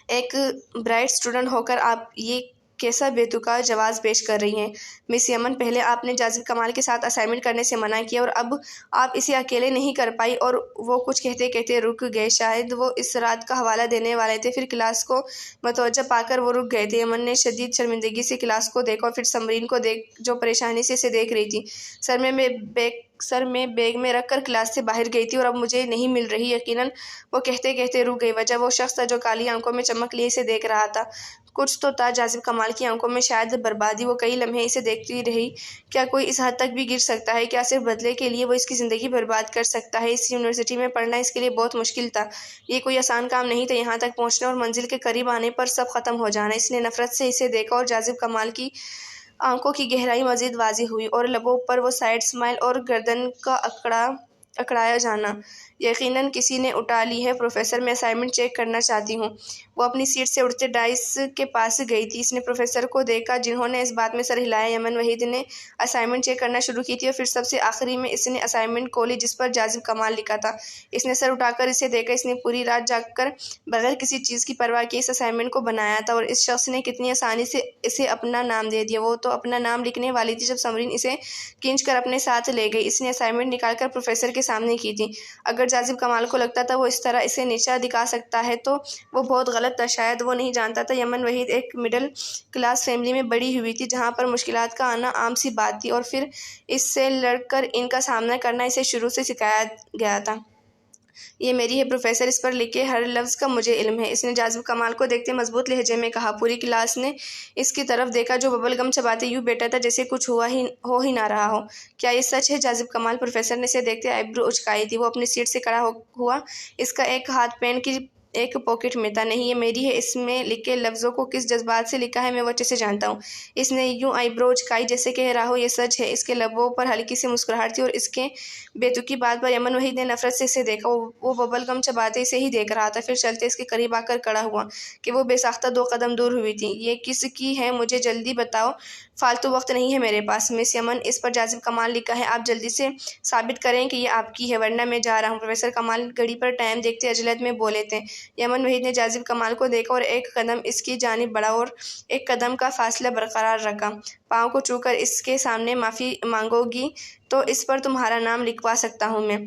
[SPEAKER 1] ایک برائٹ اسٹوڈنٹ ہو کر آپ یہ کیسا بےتکا جواز پیش کر رہی ہیں مس یمن۔ پہلے آپ نے جازب کمال کے ساتھ اسائنمنٹ کرنے سے منع کیا اور اب آپ اسے اکیلے نہیں کر پائی اور وہ کچھ کہتے کہتے رک گئے۔ شاید وہ اس رات کا حوالہ دینے والے تھے، پھر کلاس کو متوجہ پا کر وہ رک گئے تھے۔ یمن نے شدید شرمندگی سے کلاس کو دیکھا اور پھر سمرین کو جو پریشانی سے اسے دیکھ رہی تھی۔ سر میں بیگ میں رکھ کر کلاس سے باہر گئی تھی اور اب مجھے نہیں مل رہی، یقیناً وہ کہتے کہتے رک گئی۔ وجہ وہ شخص تھا جو کالی آنکھوں میں چمک لیے اسے دیکھ رہا تھا۔ کچھ تو تھا جازب کمال کی آنکھوں میں، شاید بربادی۔ وہ کئی لمحے اسے دیکھتی رہی۔ کیا کوئی اس حد تک بھی گر سکتا ہے؟ کیا صرف بدلے کے لیے وہ اس کی زندگی برباد کر سکتا ہے؟ اس یونیورسٹی میں پڑھنا اس کے لیے بہت مشکل تھا، یہ کوئی آسان کام نہیں تھا، یہاں تک پہنچنا اور منزل کے قریب آنے پر سب ختم ہو جانا۔ اس نے نفرت سے اسے دیکھا اور جازب کمال کی آنکھوں کی گہرائی مزید واضح ہوئی اور لبوں پر وہ سائیڈ اسمائل اور گردن کا اکڑایا جانا۔ یقیناً کسی نے اٹھا لی ہے پروفیسر، میں اسائنمنٹ چیک کرنا چاہتی ہوں۔ وہ اپنی سیٹ سے اٹھتے ڈائس کے پاس گئی تھی۔ اس نے پروفیسر کو دیکھا جنہوں نے اس بات میں سر ہلایا۔ یمن وحید نے اسائنمنٹ چیک کرنا شروع کی تھی اور پھر سب سے آخری میں اس نے اسائنمنٹ کھولی جس پر جازب کمال لکھا تھا۔ اس نے سر اٹھا کر اسے دیکھا۔ اس نے پوری رات جاگ کر بغیر کسی چیز کی پرواہ کیے اس اسائنمنٹ کو بنایا تھا اور اس شخص نے کتنی آسانی سے اسے اپنا نام دے دیا۔ وہ تو اپنا نام لکھنے والی تھی جب سمرین اسے کھینچ کر اپنے ساتھ لے گئی۔ اس نے اسائنمنٹ نکال کر پروفیسر کے سامنے کی تھی۔ اگر جازب کمال کو لگتا تھا وہ اس طرح اسے نیچا دکھا سکتا ہے تو وہ بہت غلط تھا۔ شاید وہ نہیں جانتا تھا یمن وحید ایک مڈل کلاس فیملی میں بڑی ہوئی تھی جہاں پر مشکلات کا آنا عام سی بات تھی اور پھر اس سے لڑ کر ان کا سامنا کرنا اسے شروع سے سکھایا گیا تھا۔ یہ میری ہے پروفیسر، اس پر لکھے ہر لفظ کا مجھے علم ہے، اس نے جازب کمال کو دیکھتے مضبوط لہجے میں کہا۔ پوری کلاس نے اس کی طرف دیکھا جو ببل گم چباتے یوں بیٹھا تھا جیسے کچھ ہو ہی نہ رہا ہو۔ کیا یہ سچ ہے جازب کمال؟ پروفیسر نے اسے دیکھتے آئیبرو اچکائی تھی۔ وہ اپنی سیٹ سے کھڑا ہوا، اس کا ایک ہاتھ پین کی ایک پاکٹ میں تھا۔ نہیں، یہ میری ہے، اس میں لکھے لفظوں کو کس جذبات سے لکھا ہے میں وہ اچھے سے جانتا ہوں۔ اس نے یوں آئیبرو اچکائی جیسے کہہ رہا ہو یہ سچ ہے۔ اس کے لبوں پر ہلکی سی مسکراہٹ تھی اور اس کے بےتکی بات پر یمن وحید نے نفرت سے اسے دیکھا۔ وہ ببل گم چباتے اسے ہی دیکھ رہا تھا، پھر چلتے اس کے قریب آ کر کھڑا ہوا کہ وہ بے ساختہ 2 قدم دور ہوئی تھی۔ یہ کس کی ہے مجھے جلدی بتاؤ، فالتو وقت نہیں ہے میرے پاس۔ مس یمن، اس پر جازب کمال لکھا ہے، آپ جلدی سے ثابت کریں کہ یہ آپ کی ہے ورنہ میں جا رہا ہوں۔ پروفیسر کمال گھڑی پر ٹائم دیکھتے عجلت میں بولے تھے۔ یمن وحید نے جازب کمال کو دیکھا اور ایک قدم اس کی جانب بڑھا اور ایک قدم کا فاصلہ برقرار رکھا۔ پاؤں کو چھو کر اس کے سامنے معافی مانگو گی تو اس پر تمہارا نام لکھوا سکتا ہوں میں۔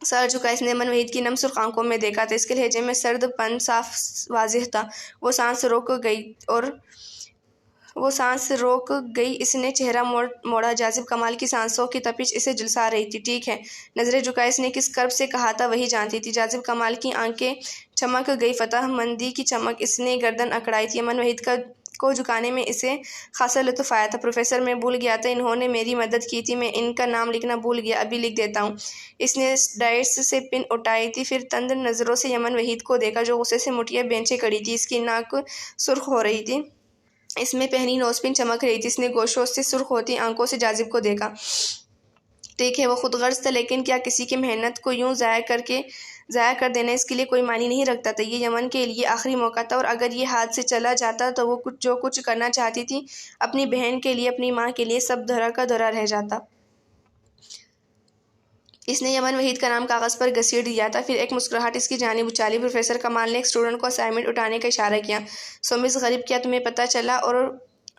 [SPEAKER 1] سر جھکا۔ اس نے یمن وحید کی نم سرخ آنکھوں میں دیکھا تھا، اس کے لہجے میں سرد پن صاف واضح تھا۔ وہ سانس روک گئی، اس نے چہرہ موڑا۔ جازب کمال کی سانسوں کی تپش اسے جھلسا رہی تھی۔ ٹھیک ہے، نظریں جھکائے اس نے کس کرب سے کہا تھا وہی جانتی تھی۔ جازب کمال کی آنکھیں چمک گئی، فتح مندی کی چمک۔ اس نے گردن اکڑائی تھی۔ یمن وحید کو جھکانے میں اسے خاصا لطف آیا تھا۔ پروفیسر، میں بھول گیا تھا، انہوں نے میری مدد کی تھی، میں ان کا نام لکھنا بھول گیا، ابھی لکھ دیتا ہوں۔ اس نے ڈائس سے پن اٹھائی تھی، پھر تند نظروں سے یمن وحید کو دیکھا جو غصے سے مٹیاں بھینچے کھڑی تھی۔ اس کی ناک سرخ ہو رہی تھی، اس میں پہنی نوز پن چمک رہی تھی۔ اس نے گوشوں سے سرخ ہوتی آنکھوں سے جازب کو دیکھا۔ ٹھیک ہے، وہ خود غرض تھا، لیکن کیا کسی کی محنت کو یوں ضائع کر دینا اس کے لیے کوئی معنی نہیں رکھتا تھا؟ یہ یمن کے لیے آخری موقع تھا اور اگر یہ ہاتھ سے چلا جاتا تو وہ جو کچھ کرنا چاہتی تھی اپنی بہن کے لیے، اپنی ماں کے لیے، سب دھرا کا دھرا رہ جاتا۔ اس نے یمن وحید کا نام کاغذ پر گھسیٹ دیا تھا، پھر ایک مسکراہٹ اس کی جانب اچھالی۔ پروفیسر کمال نے ایک اسٹوڈنٹ کو اسائنمنٹ اٹھانے کا اشارہ کیا۔ سو مس غریب، کیا تمہیں پتہ چلا؟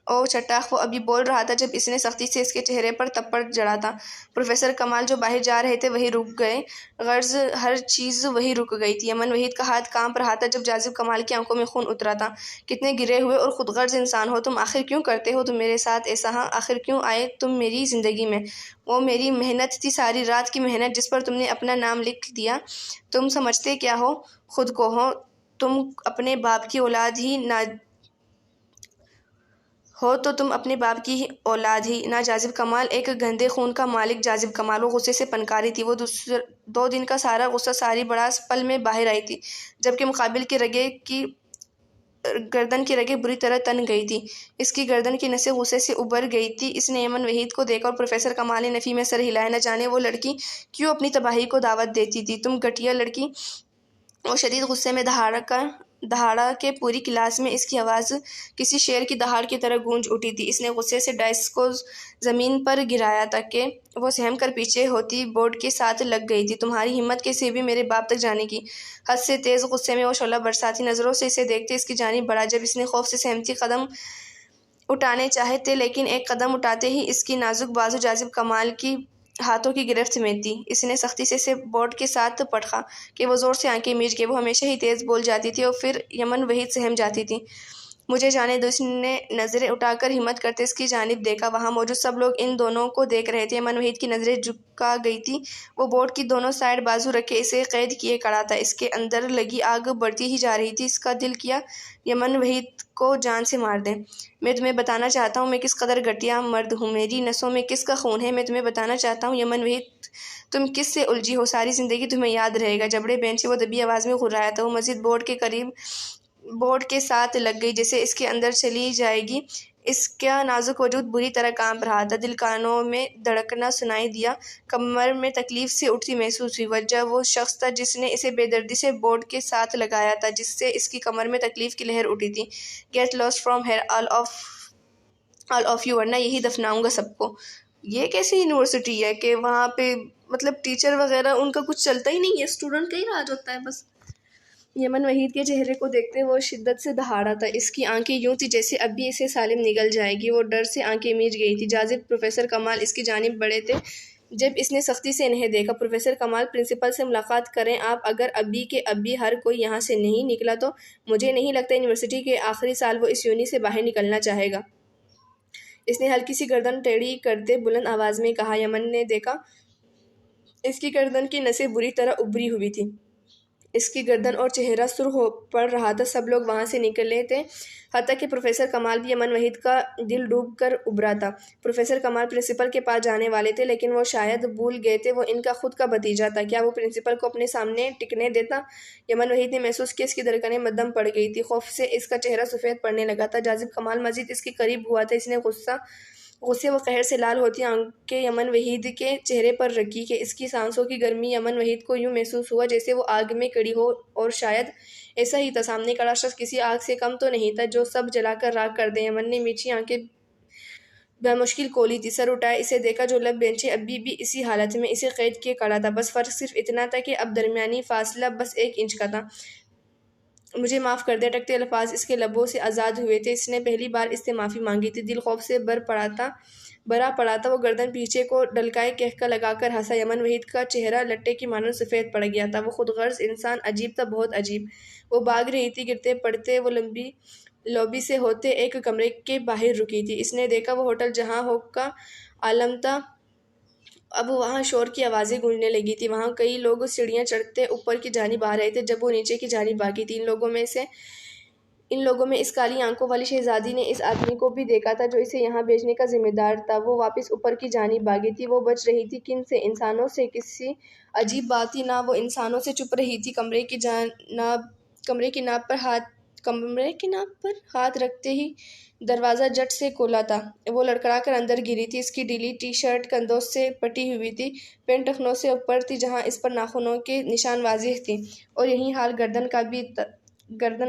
[SPEAKER 1] او چٹاخ، وہ ابھی بول رہا تھا جب اس نے سختی سے اس کے چہرے پر تھپڑ جڑا تھا۔ پروفیسر کمال جو باہر جا رہے تھے وہی رک گئے، غرض ہر چیز وہی رک گئی تھی۔ یمن وحید کا ہاتھ کانپ رہا تھا جب جازب کمال کی آنکھوں میں خون اترا تھا۔ کتنے گرے ہوئے اور خود غرض انسان ہو تم، آخر کیوں کرتے ہو تم میرے ساتھ ایسا؟ ہاں، آخر کیوں آئے تم میری زندگی میں؟ وہ میری محنت تھی، ساری رات کی محنت جس پر تم نے اپنا نام لکھ دیا۔ تم سمجھتے کیا ہو خود کو؟ ہو تم اپنے باپ کی اولاد ہی نہ جازب کمال، ایک گندے خون کا مالک جازب کمال۔ وہ غصے سے پنکاری تھی، وہ 2 دن کا سارا غصہ، ساری بڑاس پل میں باہر آئی تھی، جبکہ مقابل کی گردن کی رگیں بری طرح تن گئی تھی، اس کی گردن کی نسیں غصے سے ابھر گئی تھی۔ اس نے یمن وحید کو دیکھا اور پروفیسر کمال نے نفی میں سر ہلایا۔ نہ جانے وہ لڑکی کیوں اپنی تباہی کو دعوت دیتی تھی، تم گھٹیا لڑکی۔ وہ شدید غصے میں دہاڑا کہ پوری کلاس میں اس کی آواز کسی شیر کی دہاڑ کی طرح گونج اٹھی تھی۔ اس نے غصے سے ڈائس کو زمین پر گرایا تھا کہ وہ سہم کر پیچھے ہوتی بورڈ کے ساتھ لگ گئی تھی۔ تمہاری ہمت کیسے ہوئی میرے باپ تک جانے کی؟ حد سے تیز غصے میں وہ شعلہ برساتی نظروں سے اسے دیکھتے اس کی جانب بڑھا۔ جب اس نے خوف سے سہمتی قدم اٹھانے چاہے تھے، لیکن ایک قدم اٹھاتے ہی اس کی نازک بازو جاذب کمال کی ہاتھوں کی گرفت میں تھی۔ اس نے سختی سے اسے بورڈ کے ساتھ پٹخا کہ وہ زور سے آنکھیں میچ گئی۔ وہ ہمیشہ ہی تیز بول جاتی تھی اور پھر یمن وحید سہم جاتی تھی۔ مجھے جانے دو۔ اس نے نظریں اٹھا کر ہمت کرتے اس کی جانب دیکھا۔ وہاں موجود سب لوگ ان دونوں کو دیکھ رہے تھے۔ یمن وحید کی نظریں جھکا گئی تھیں۔ وہ بورڈ کی دونوں سائیڈ بازو رکھے اسے قید کیے کھڑا تھا۔ اس کے اندر لگی آگ بڑھتی ہی جا رہی تھی۔ اس کا دل کیا یمن وحید کو جان سے مار دے۔ میں تمہیں بتانا چاہتا ہوں میں کس قدر گھٹیا مرد ہوں۔ میری نسوں میں کس کا خون ہے۔ میں تمہیں بتانا چاہتا ہوں یمن وحید تم کس سے الجھی ہو۔ ساری زندگی تمہیں یاد رہے گا۔ جبڑے بینچ سے وہ دبی آواز میں گھررایا تھا۔ وہ مزید بورڈ کے قریب بورڈ کے ساتھ لگ گئی جیسے اس کے اندر چلی جائے گی۔ اس کا نازک وجود بری طرح کانپ رہا تھا۔ دل کانوں میں دھڑکنا سنائی دیا، کمر میں تکلیف سے اٹھتی محسوس ہوئی۔ وجہ وہ شخص تھا جس نے اسے بے دردی سے بورڈ کے ساتھ لگایا تھا، جس سے اس کی کمر میں تکلیف کی لہر اٹھی تھی۔ Get lost from here all of you, ورنہ یہی دفناؤں گا سب کو۔ یہ کیسی یونیورسٹی ہے کہ وہاں پہ مطلب ٹیچر وغیرہ ان کا کچھ چلتا ہی نہیں ہے، اسٹوڈنٹ کا ہی راج ہوتا ہے بس۔ یمن وحید کے چہرے کو دیکھتے وہ شدت سے دہاڑا تھا۔ اس کی آنکھیں یوں تھی جیسے اب بھی اسے سالم نگل جائے گی۔ وہ ڈر سے آنکھیں میچ گئی تھی۔ جاذب پروفیسر کمال اس کی جانب بڑھے تھے جب اس نے سختی سے انہیں دیکھا۔ پروفیسر کمال، پرنسپل سے ملاقات کریں آپ۔ اگر ابھی کے ابھی ہر کوئی یہاں سے نہیں نکلا تو مجھے نہیں لگتا یونیورسٹی کے آخری سال وہ اس یونی سے باہر نکلنا چاہے گا۔ اس نے ہلکی سی گردن ٹیڑھی کرتے بلند آواز میں کہا۔ یمن نے دیکھا اس کی گردن کی نسیں بری طرح ابری ہوئی تھیں۔ اس کی گردن اور چہرہ سرخ ہو پڑ رہا تھا۔ سب لوگ وہاں سے نکلے تھے، حتیٰ کہ پروفیسر کمال بھی۔ یمن وحید کا دل ڈوب کر ابھرا تھا۔ پروفیسر کمال پرنسپل کے پاس جانے والے تھے، لیکن وہ شاید بھول گئے تھے وہ ان کا خود کا بھتیجا تھا۔ کیا وہ پرنسپل کو اپنے سامنے ٹکنے دیتا؟ یمن وحید نے محسوس کیا اس کی دھڑکنیں مدھم پڑ گئی تھیں۔ خوف سے اس کا چہرہ سفید پڑنے لگا تھا۔ جاذب کمال مزید اس کے قریب ہوا تھا۔ اس نے غصے و قہر سے لال ہوتی آنکھیں یمن وحید کے چہرے پر رکھی کہ اس کی سانسوں کی گرمی یمن وحید کو یوں محسوس ہوا جیسے وہ آگ میں کڑی ہو، اور شاید ایسا ہی تھا۔ سامنے کھڑا شخص کسی آگ سے کم تو نہیں تھا جو سب جلا کر راکھ کر دے۔ یمن نے میچھی آنکھیں بمشکل کھولی تھی، سر اٹھایا اسے دیکھا جو لب بینچے ابھی بھی اسی حالت میں اسے قید کیے کھڑا تھا۔ بس فرق صرف اتنا تھا کہ اب درمیانی فاصلہ بس 1 انچ کا تھا۔ مجھے معاف کر دے، اٹکتے الفاظ اس کے لبوں سے آزاد ہوئے تھے۔ اس نے پہلی بار اس سے معافی مانگی تھی۔ دل خوف سے بھرا پڑا تھا۔ وہ گردن پیچھے کو ڈھلکائے کہکہ لگا کر ہنسا۔ یمن وحید کا چہرہ لٹے کی مانند سفید پڑ گیا تھا۔ وہ خود غرض انسان عجیب تھا، بہت عجیب۔ وہ بھاگ رہی تھی، گرتے پڑتے وہ لمبی لابی سے ہوتے ایک کمرے کے باہر رکی تھی۔ اس نے دیکھا وہ ہوٹل جہاں ہو کا عالم تھا، اب وہاں شور کی آوازیں گونجنے لگی تھی۔ وہاں کئی لوگ سیڑھیاں چڑھتے اوپر کی جانب آ رہے تھے جب وہ نیچے کی جانب بھاگی تھی۔ ان لوگوں میں اس کالی آنکھوں والی شہزادی نے اس آدمی کو بھی دیکھا تھا جو اسے یہاں بھیجنے کا ذمہ دار تھا۔ وہ واپس اوپر کی جانب بھاگی تھی۔ وہ بچ رہی تھی کن سے؟ انسانوں سے۔ کسی عجیب بات تھی، نہ وہ انسانوں سے چھپ رہی تھی۔ کمرے کی ناپ پر ہاتھ رکھتے ہی دروازہ جھٹ سے کھولا تھا۔ وہ لڑکھڑا کر اندر گری تھی۔ اس کی ڈھیلی ٹی شرٹ کندھوں سے پٹی ہوئی تھی، پینٹ ٹخنوں سے اوپر تھی جہاں اس پر ناخنوں کے نشان واضح تھے، اور یہی حال گردن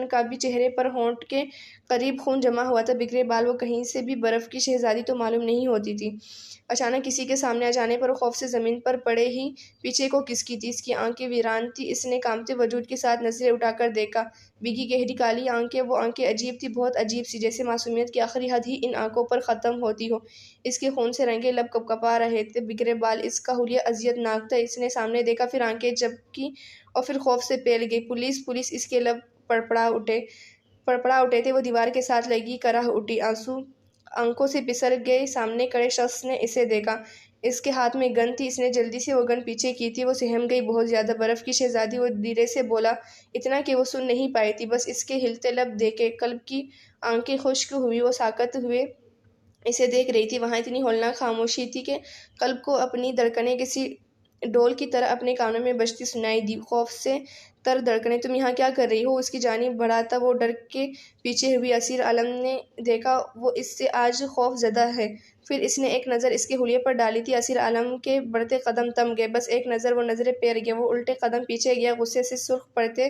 [SPEAKER 1] کا بھی۔ چہرے پر ہونٹ کے قریب خون جمع ہوا تھا، بکھرے بال۔ وہ کہیں سے بھی برف کی شہزادی تو معلوم نہیں ہوتی تھی۔ اچانک کسی کے سامنے آ جانے پر وہ خوف سے زمین پر پڑے ہی پیچھے کو کھسکی تھی۔ اس کی آنکھیں ویران تھیں۔ اس نے کانپتے وجود کے ساتھ نظریں اٹھا کر دیکھا۔ بھیگی گہری کالی آنکھیں، وہ آنکھیں عجیب تھیں، بہت عجیب سی، جیسے معصومیت کی آخری حد ہی ان آنکھوں پر ختم ہوتی ہو۔ اس کے خون سے رنگے لب کپکپا رہے تھے، بکھرے بال۔ اس کا حلیہ اذیت ناک تھا۔ اس نے سامنے دیکھا، پھر آنکھیں جھپکیں اور پھر خوف سے پھیل گئی۔ پولیس! اس کے لب پڑپڑا اٹھے تھے۔ وہ دیوار کے ساتھ لگی کرہ اٹھی، آنسو آنکھوں سے پسر گئے۔ سامنے کھڑے شخص نے اسے دیکھا۔ اس کے ہاتھ میں گن تھی۔ اس نے جلدی سے وہ گن پیچھے کی تھی۔ وہ سہم گئی بہت زیادہ۔ برف کی شہزادی! وہ دھیرے سے بولا، اتنا کہ وہ سن نہیں پائی تھی، بس اس کے ہلتے لب دیکھے۔ کلب کی آنکھیں خشک ہوئی، وہ ساکت ہوئے اسے دیکھ رہی تھی۔ وہاں اتنی ہولناک خاموشی تھی کہ کلب کو اپنی دھڑکنیں کسی ڈول کی طرح اپنے کانوں میں بجتی سنائی دی۔ خوف سے تر دھڑکنیں۔ تم یہاں کیا کر رہی ہو؟ اس کی جانب بڑھا تھا وہ ڈر کے پیچھے ہوئی۔ اسیر عالم نے دیکھا وہ اس سے آج خوف زدہ ہے۔ پھر اس نے ایک نظر اس کے حلیے پر ڈالی تھی۔ اسیر عالم کے بڑھتے قدم تھم گئے، بس ایک نظر، وہ نظریں پیر گیا۔ وہ الٹے قدم پیچھے گیا، غصے سے سرخ پڑتے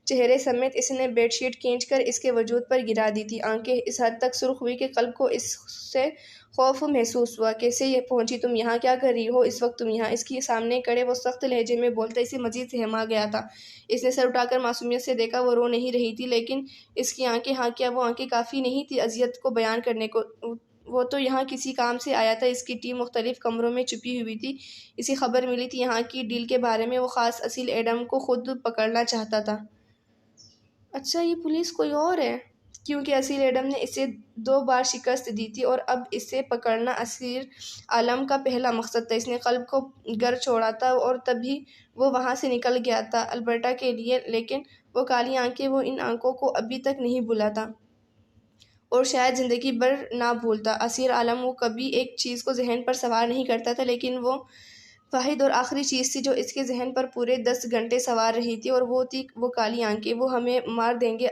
[SPEAKER 1] چہرے سمیت اس نے بیڈ شیٹ کھینچ کر اس کے وجود پر گرا دی تھی۔ آنکھیں اس حد تک سرخ ہوئی کہ قلب کو اس سے خوف محسوس ہوا۔ کیسے یہ پہنچی تم یہاں؟ کیا کر رہی ہو اس وقت تم یہاں؟ اس کے سامنے کھڑے وہ سخت لہجے میں بولتا اسے مزید سہما گیا تھا۔ اس نے سر اٹھا کر معصومیت سے دیکھا، وہ رو نہیں رہی تھی، لیکن اس کی آنکھیں، ہاں کیا وہ آنکھیں کافی نہیں تھی اذیت کو بیان کرنے کو؟ وہ تو یہاں کسی کام سے آیا تھا، اس کی ٹیم مختلف کمروں میں چھپی ہوئی تھی، اسے خبر ملی تھی یہاں کی ڈیل کے بارے میں، وہ خاص اسیل ایڈم کو خود پکڑنا چاہتا تھا۔ اچھا یہ پولیس کوئی اور ہے؟ کیونکہ اسیل ایڈم نے اسے 2 بار شکست دی تھی اور اب اسے پکڑنا اسیر عالم کا پہلا مقصد تھا۔ اس نے قلب کو گر چھوڑا تھا اور تبھی وہ وہاں سے نکل گیا تھا البرٹا کے لیے، لیکن وہ کالی آنکھیں، وہ ان آنکھوں کو ابھی تک نہیں بھولا تھا اور شاید زندگی بھر نہ بھولتا۔ اسیر عالم وہ کبھی ایک چیز کو ذہن پر سوار نہیں کرتا تھا، لیکن وہ واحد اور آخری چیز تھی جو اس کے ذہن پر پورے 10 گھنٹے سوار رہی تھی، اور وہ تھی وہ کالی آنکھیں۔ وہ ہمیں مار دیں گے،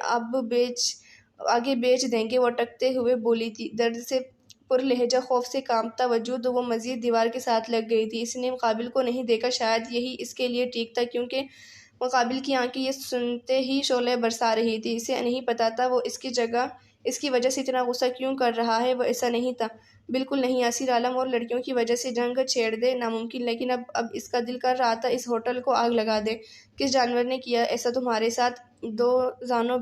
[SPEAKER 1] آگے بیچ دیں گے، وہ اٹکتے ہوئے بولی تھی، درد سے پر لہجہ، خوف سے کانپتا وجود۔ وہ مزید دیوار کے ساتھ لگ گئی تھی۔ اس نے مقابل کو نہیں دیکھا، شاید یہی اس کے لیے ٹھیک تھا، کیونکہ مقابل کی آنکھیں یہ سنتے ہی شعلے برسا رہی تھی۔ اسے نہیں پتا تھا وہ اس کی وجہ سے اتنا غصہ کیوں کر رہا ہے، وہ ایسا نہیں تھا، بالکل نہیں۔ اسیر عالم اور لڑکیوں کی وجہ سے جنگ چھیڑ دے ناممکن، لیکن اب اس کا دل کر رہا تھا اس ہوٹل کو آگ لگا دے۔ کس جانور نے کیا ایسا تمہارے ساتھ؟ 2 زانوں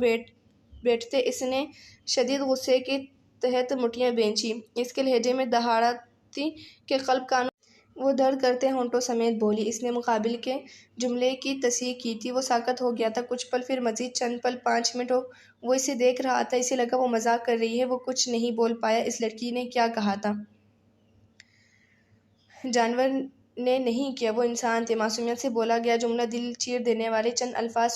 [SPEAKER 1] بیٹھتے اس نے شدید غصے کے تحت مٹھیاں بھینچی، اس کے لہجے میں دہاڑتی کہ قلب کانوں وہ درد کرتے ہونٹوں سمیت بولی۔ اس نے مقابل کے جملے کی تصحیح کی تھی۔ وہ ساکت ہو گیا تھا کچھ پل، پھر مزید چند پل، 5 منٹ وہ اسے دیکھ رہا تھا۔ اسے لگا وہ مذاق کر رہی ہے، وہ کچھ نہیں بول پایا۔ اس لڑکی نے کیا کہا تھا؟ جانور نے نہیں کیا، وہ انسان تھے۔ معصومیت سے بولا گیا جملہ، دل چیر دینے والے چند الفاظ،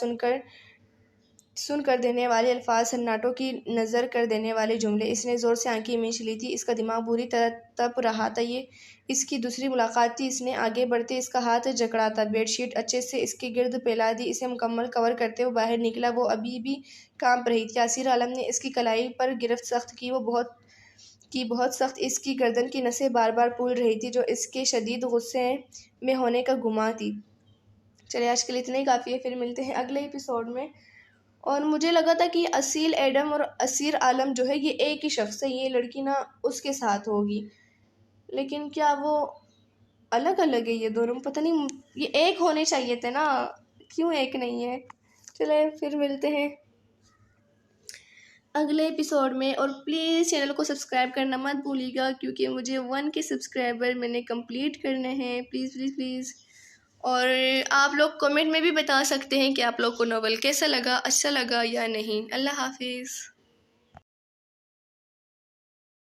[SPEAKER 1] سن کر دینے والے الفاظ، سناٹوں کی نذر کر دینے والے جملے۔ اس نے زور سے آنکھیں مینچ لی تھی، اس کا دماغ بری طرح تپ رہا تھا۔ یہ اس کی دوسری ملاقات تھی۔ اس نے آگے بڑھتے اس کا ہاتھ جکڑا تھا، بیڈ شیٹ اچھے سے اس کے گرد پھیلا دی، اسے مکمل کور کرتے ہوئے باہر نکلا۔ وہ ابھی بھی کانپ رہی تھی۔ اسیر عالم نے اس کی کلائی پر گرفت سخت کی، وہ بہت سخت۔ اس کی گردن کی نسیں بار بار پھول رہی تھی، جو اس کے شدید غصے میں ہونے کا گمان تھی۔ چلے آج کے لیے اتنا ہی کافی ہے، پھر ملتے ہیں اگلے ایپیسوڈ میں۔ اور مجھے لگا تھا کہ اسیل ایڈم اور اسیر عالم جو ہے یہ ایک ہی شخص ہے، یہ لڑکی نا اس کے ساتھ ہوگی، لیکن کیا وہ الگ الگ ہے یہ دونوں؟ پتہ نہیں، یہ ایک ہونے چاہیے تھے نا، کیوں ایک نہیں ہے؟ چلے پھر ملتے ہیں اگلے ایپیسوڈ میں، اور پلیز چینل کو سبسکرائب کرنا مت بھولیے گا، کیونکہ مجھے 1 کے سبسکرائبر میں نے کمپلیٹ کرنے ہیں، پلیز پلیز پلیز۔ اور آپ لوگ کمنٹ میں بھی بتا سکتے ہیں کہ آپ لوگ کو ناول کیسا لگا، اچھا لگا یا نہیں۔ اللہ حافظ۔